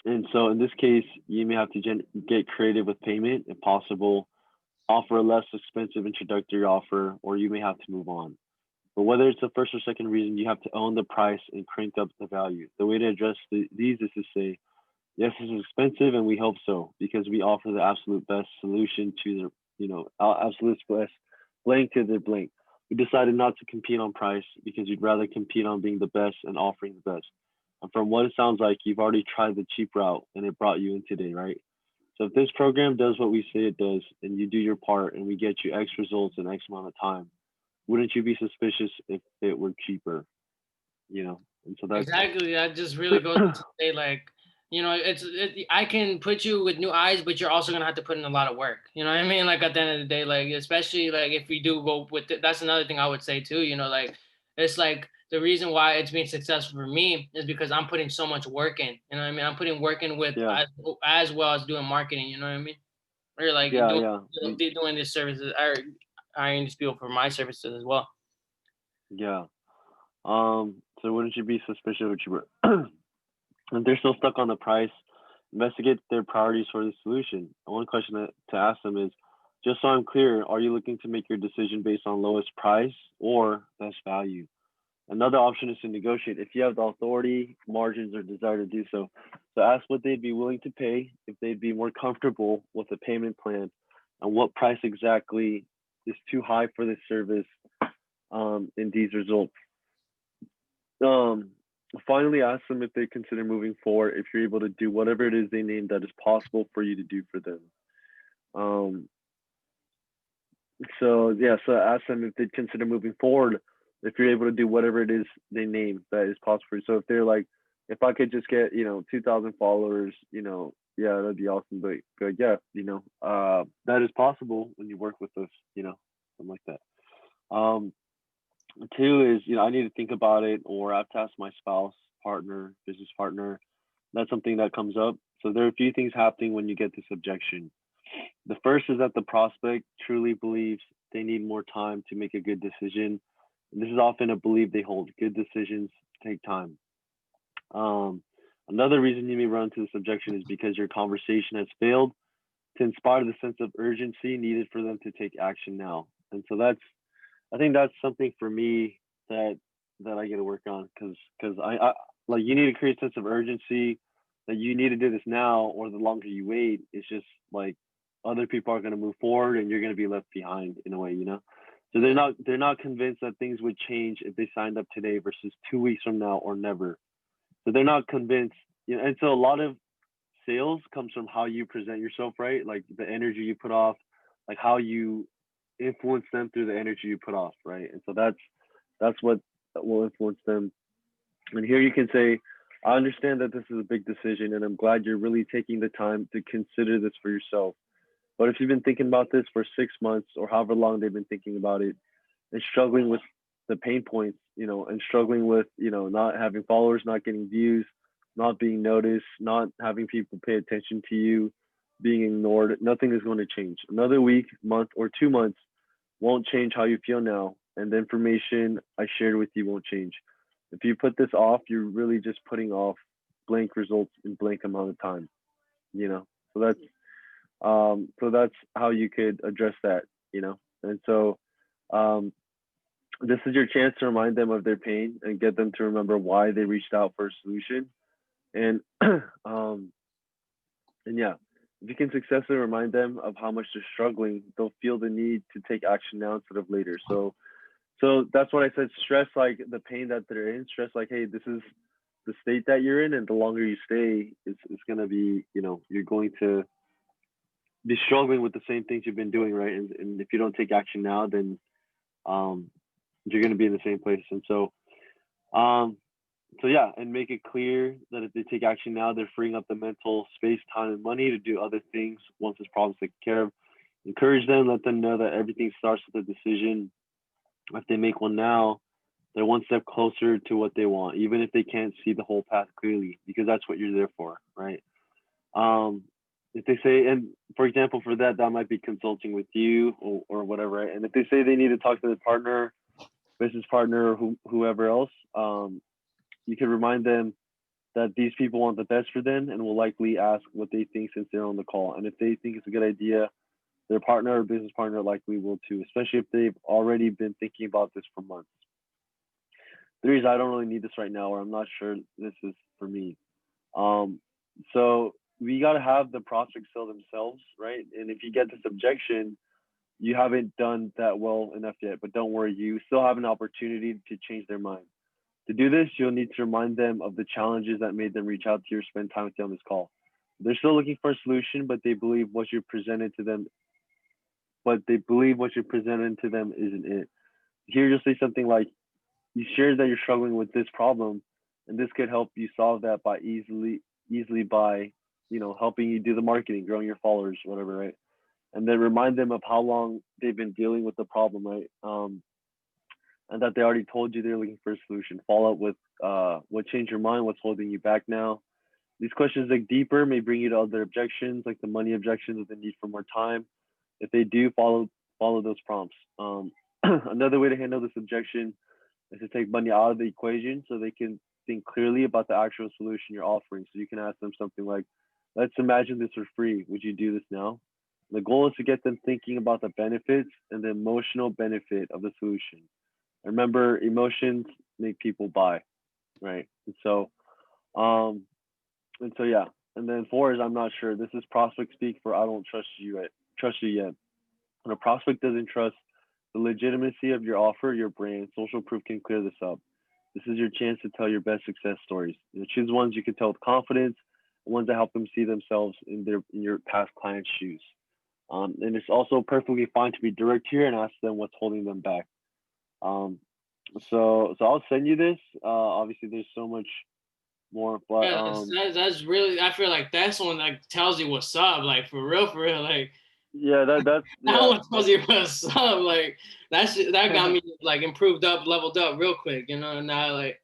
and so in this case, you may have to get creative with payment if possible, offer a less expensive introductory offer, or you may have to move on. But whether it's the first or second reason, you have to own the price and crank up the value. The way to address these is to say, yes, this is expensive, and we hope so because we offer the absolute best solution to their, absolute best blank to their blank. We decided not to compete on price because we'd rather compete on being the best and offering the best. And from what it sounds like, you've already tried the cheap route and it brought you in today, right? So if this program does what we say it does and you do your part and we get you X results in X amount of time, wouldn't you be suspicious if it were cheaper? And so that's Exactly. That just really goes to say, like, I can put you with new eyes, but you're also gonna have to put in a lot of work. You know what I mean? Like at the end of the day, like especially like if we do go with it, that's another thing I would say too. Like it's like the reason why it's been successful for me is because I'm putting so much work in. You know what I mean? I'm putting work in with yeah, as well as doing marketing. You know what I mean? Or like yeah, yeah, doing these services, or hiring these people for my services as well. yeah. So wouldn't you be suspicious if you were if they're still stuck on the price, investigate their priorities for the solution. And one question to ask them is, just so I'm clear, are you looking to make your decision based on lowest price or best value? Another option is to negotiate if you have the authority, margins, or desire to do so. So ask what they'd be willing to pay, if they'd be more comfortable with a payment plan, and what price exactly is too high for this service in these results. Um, Finally, ask them if they consider moving forward if you're able to do whatever it is they name that is possible for you to do for them. Um, so ask them if they'd consider moving forward if you're able to do whatever it is they name that is possible for you. So if they're like, if I could just get 2,000 followers, yeah, that'd be awesome. But yeah, that is possible when you work with us, something like that. Two is, I need to think about it, or I have to ask my spouse, partner, business partner. That's something that comes up. So there are a few things happening when you get this objection. The first is that the prospect truly believes they need more time to make a good decision. And this is often a belief they hold. Good decisions take time. Another reason you may run into this objection is because your conversation has failed to inspire the sense of urgency needed for them to take action now. And so I think that's something for me that I get to work on because I like, you need to create a sense of urgency that you need to do this now, or the longer you wait, it's just like other people are going to move forward and you're going to be left behind in a way. So they're not convinced that things would change if they signed up today versus 2 weeks from now or never. So they're not convinced, and so a lot of sales comes from how you present yourself, right? Like the energy you put off, like how you influence them through the energy you put off, right? And so that's what will influence them. And here you can say, I understand that this is a big decision and I'm glad you're really taking the time to consider this for yourself. But if you've been thinking about this for 6 months or however long they've been thinking about it and struggling with the pain points, and struggling with, not having followers, not getting views, not being noticed, not having people pay attention to you, being ignored, nothing is going to change. Another week, month, or 2 months, won't change how you feel now, and the information I shared with you won't change. If you put this off, you're really just putting off blank results in blank amount of time. You know, so that's how you could address that. And so um, this is your chance to remind them of their pain and get them to remember why they reached out for a solution. And um, and yeah, if you can successfully remind them of how much they're struggling, they'll feel the need to take action now instead of later. So that's what I said. Stress like the pain that they're in. Stress like, hey, this is the state that you're in, and the longer you stay, it's gonna be, you're going to be struggling with the same things you've been doing, right? And if you don't take action now, then um, you're gonna be in the same place. And um, so yeah, and make it clear that if they take action now, they're freeing up the mental space, time, and money to do other things once this problem's taken care of. Encourage them, let them know that everything starts with a decision. If they make one now, they're one step closer to what they want, even if they can't see the whole path clearly, because that's what you're there for, right? Um, if they say, and for example, for that, that might be consulting with you or whatever, right? And if they say they need to talk to their partner, business partner, or whoever else, you can remind them that these people want the best for them and will likely ask what they think since they're on the call. And if they think it's a good idea, their partner or business partner likely will too, especially if they've already been thinking about this for months. Three is I don't really need this right now, or I'm not sure this is for me. Um, so we got to have the prospect sell themselves, right? And if you get this objection, you haven't done that well enough yet, but don't worry, you still have an opportunity to change their mind. To do this, you'll need to remind them of the challenges that made them reach out to you or spend time with you on this call. They're still looking for a solution, but they believe what you presented to them, isn't it. Here you'll say something like, you shared that you're struggling with this problem, and this could help you solve that by easily by, helping you do the marketing, growing your followers, whatever, right? And then remind them of how long they've been dealing with the problem, right? And that they already told you they're looking for a solution. Follow up with what changed your mind, what's holding you back now. These questions dig deeper, may bring you to other objections, like the money objections or the need for more time. If they do, follow those prompts. Another way to handle this objection is to take money out of the equation so they can think clearly about the actual solution you're offering. So you can ask them something like, let's imagine this were free. Would you do this now? The goal is to get them thinking about the benefits and the emotional benefit of the solution. Remember, emotions make people buy, right? Um, yeah. And then four is I'm not sure. This is prospect speak for I don't trust you yet. When a prospect doesn't trust the legitimacy of your offer, your brand, social proof can clear this up. This is your chance to tell your best success stories. Choose ones you can tell with confidence, ones that help them see themselves in your past clients' shoes. And it's also perfectly fine to be direct here and ask them what's holding them back. Um, so I'll send you this. Obviously, there's so much more, but Yeah, that's really. I feel like that's one that tells you what's up. Like for real. Like yeah, that's that yeah, one tells you what's up. Like that got me like improved up, leveled up real quick. Now like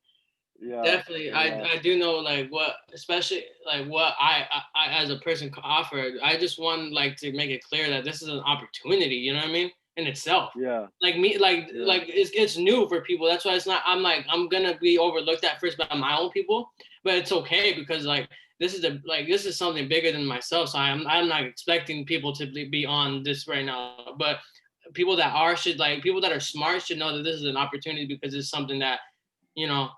yeah, definitely, yeah, I do know like what, especially like what I as a person can offer. I just want like to make it clear that this is an opportunity. You know what I mean? In itself, yeah, like me, yeah, it's new for people. That's why it's not. I'm gonna be overlooked at first by my own people, but it's okay because like this is something bigger than myself. So I'm not expecting people to be on this right now, but people that are should like people that are smart should know that this is an opportunity because it's something that you know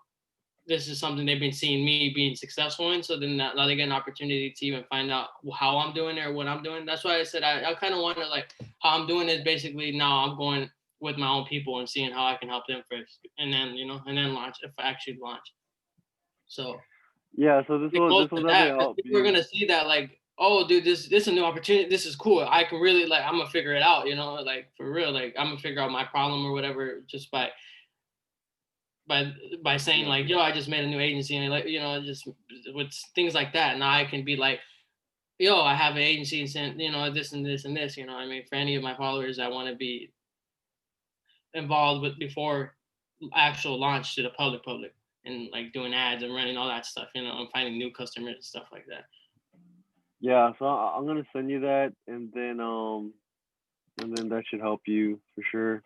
this is something they've been seeing me being successful in. So then now they get an opportunity to even find out how I'm doing it or what I'm doing. That's why I said I kind of want to like how I'm doing is basically now I'm going with my own people and seeing how I can help them first, and then and then launch if I actually launch. So yeah. So this it will goes this will to definitely that because help people are you. gonna see that like, oh, dude, this is a new opportunity. This is cool. I can really like I'm gonna figure it out. Like for real. Like I'm gonna figure out my problem or whatever just by by saying Yeah, like, yo, I just made a new agency and like, just with things like that. Now I can be like, yo, I have an agency and send, this and this and this, I mean, for any of my followers that want to be involved with before actual launch to the public and like doing ads and running all that stuff, and finding new customers and stuff like that. yeah. So I'm gonna send you that, and then and then that should help you for sure.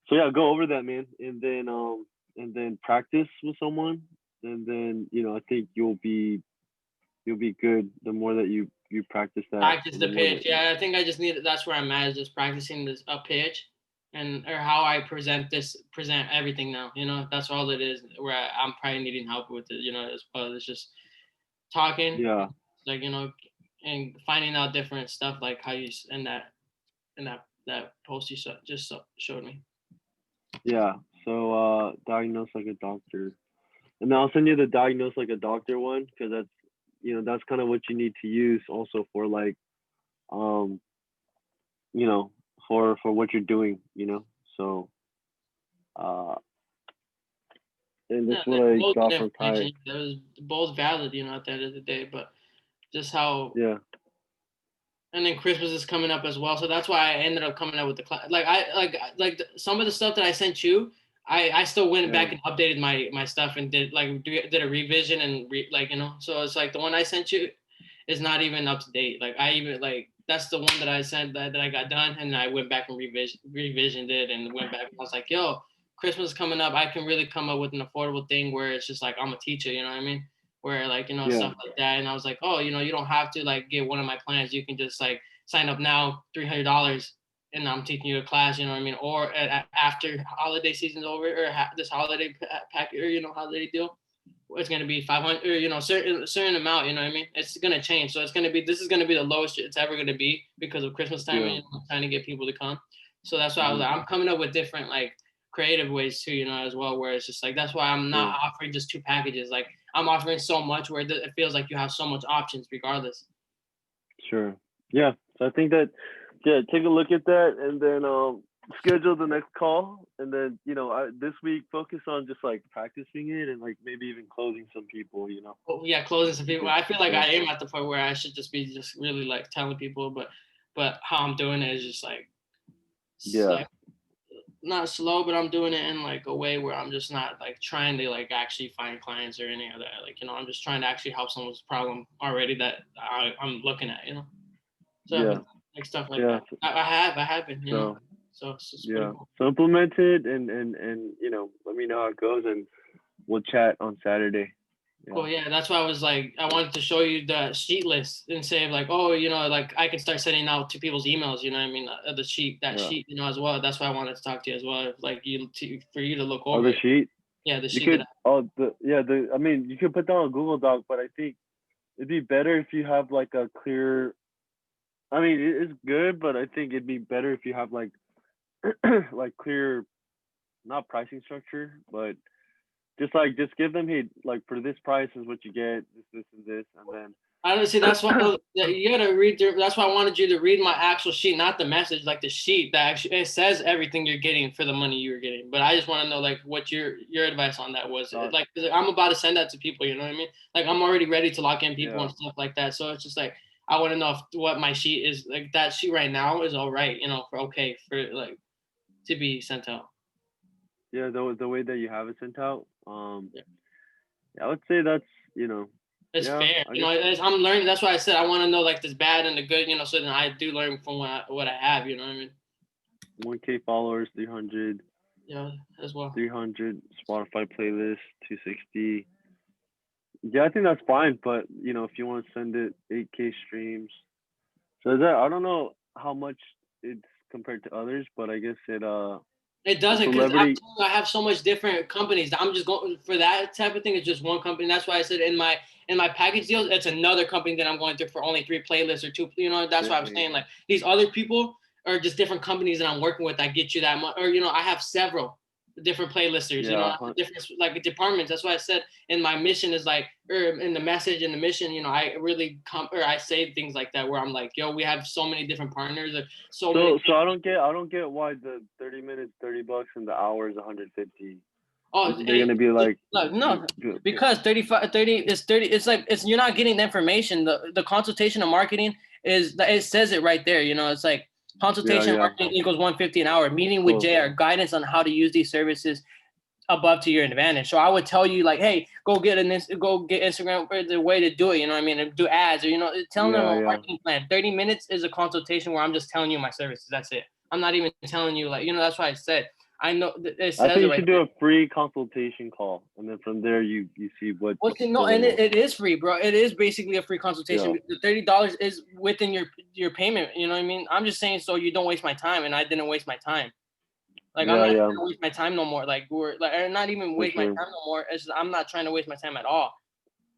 So yeah, go over that, man, and then practice with someone, and then I think you'll be good the more that you practice that, Practice and the the more pitch. that Yeah, I think I just need. That's where I'm at. Is just practicing this a pitch, and or how I present everything now. That's all it is. Where I'm probably needing help with it. As well. It's just talking, yeah like and finding out different stuff like how you in that post you showed me. yeah. So diagnose like a doctor, and then I'll send you the diagnose like a doctor one because that's kind of what you need to use also for like um you know for what you're doing. So uh and this Yeah, what I both got good from Ty. information. That was both valid, at the end of the day. But just how, Yeah, and then Christmas is coming up as well, so that's why I ended up coming up with the class. Some of the stuff that I sent you, I still went yeah, back and updated my stuff and did a revision and so it's like the one I sent you is not even up to date. Like I even like that's the one that I sent that I got done, and I went back and revisioned it and went back and I was like, yo, Christmas is coming up. I can really come up with an affordable thing where it's just like I'm a teacher, you know what I mean? Where yeah, stuff like that. And I was like, oh, you don't have to like get one of my plans. You can just like sign up now, $300, and I'm teaching you a class. You know what I mean? Or after holiday season's over, or this holiday pack, or holiday deal, it's gonna be 500, or certain amount. You know what I mean? It's gonna change. So this is gonna be the lowest it's ever gonna be because of Christmas time, yeah. and trying to get people to come. So that's why I was Mhm. like, I'm coming up with different like creative ways too, as well, where it's just like that's why I'm Yeah, not offering just two packages. Like I'm offering so much where it feels like you have so much options regardless. sure. Yeah. So I think that take a look at that and then schedule the next call and then this week focus on just like practicing it and like maybe even closing some people. Oh, yeah, closing some people. Because I feel like yeah, I am at the point where I should just be just really like telling people, but how I'm doing it is just like yeah, like not slow, but I'm doing it in like a way where I'm just not like trying to like actually find clients or any of that. Like, I'm just trying to actually help someone's problem already that I'm looking at. So yeah, but like stuff like yeah. that. I have been. So So it's pretty yeah. cool. So implement it and let me know how it goes and we'll chat on Saturday. Yeah. Cool. Yeah, that's why I was like, I wanted to show you the sheet list and say like, oh, like I can start sending out to people's emails. You know what I mean? The sheet, that Yeah. sheet, as well. That's why I wanted to talk to you as well. Like for you to look Oh, over the it. sheet. Yeah, the You sheet that could the I mean you could put down a Google Doc, but I think it'd be better if you have like a clear. I mean, it's good, but I think it'd be better if you have like like clear, not pricing structure, but just give them, hey, like for this price is what you get, this, and this, and then I don't see. That's why you gotta read. That's why I wanted you to read my actual sheet, not the message, like the sheet that actually it says everything you're getting for the money you're getting. But I just want to know like what your advice on that was. not, Like 'cause I'm about to send that to people. You know what I mean? Like I'm already ready to lock in people yeah, and stuff like that. So it's just like I want to know what my sheet is. Like that sheet right now is all right. For okay for like to be sent out. yeah, the way that you have it sent out, Yeah. yeah, I would say that's you know, It's yeah, fair. I guess I'm learning. That's why I said I want to know like this bad and the good. So then I do learn from what I have. You know what I mean? 1K followers, 300, Yeah, as well. 300 Spotify playlist, 260. Yeah, I think that's fine, but if you want to send it 8K streams, so is that I don't know how much it's compared to others, but I guess It the doesn't because celebrity, I have so much different companies. I'm just going for that type of thing. It's just one company. That's why I said in my package deals, it's another company that I'm going through for only 3 playlists or two. That's why I'm dang, saying like these other people are just different companies that I'm working with that get you that much. Or I have several different playlisters. yeah, Different like departments. That's why I said in my mission is like or in the message and the mission. I really come or I say things like that where I'm like, yo, we have so many different partners. So many. so I don't get why the 30 minutes, $30 and the hour is 150. Oh, They're gonna be like, look, no, because 35, 30 is 30. It's like you're not getting the information. The consultation of marketing it says it right there. It's like yeah, consultation yeah, marketing equals 150 an hour. Meeting with cool, JayR, guidance on how to use these services above to your advantage. So I would tell you like, hey, go get Instagram for the way to do it. You know what I mean? And do ads or telling them Yeah, a yeah. marketing plan. 30 minutes is a consultation where I'm just telling you my services. That's it. I'm not even telling you like, that's why I said I know it I says think it you right should do there. a free consultation call, and then from there you see what Well, no, really and works. it is free, bro. It is basically a free Yeah, consultation. The $30 is within your payment. You know what I mean? I'm just saying so you don't waste my time, and I didn't waste my time. Like I'm yeah, not yeah, trying to waste my time no more. Like we're like, or not even for waste my sure. time no more. It's just, I'm not trying to waste my time at all.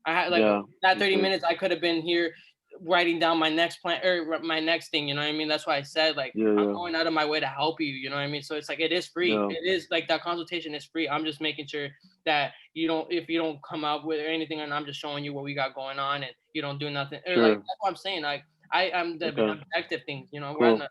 I had like Yeah, that for 30 sure. minutes. I could have been here writing down my next plan or my next thing. You know what I mean? That's why I said like Yeah, I'm yeah, going out of my way to help you. You know what I mean? So it's like it is free. yeah, It is like that consultation is free. I'm just making sure that you don't if you don't come up with anything, and I'm just showing you what we got going on, and you don't do nothing. Or like sure. that's what I'm saying. Like I'm the Okay, objective things. We're on cool. the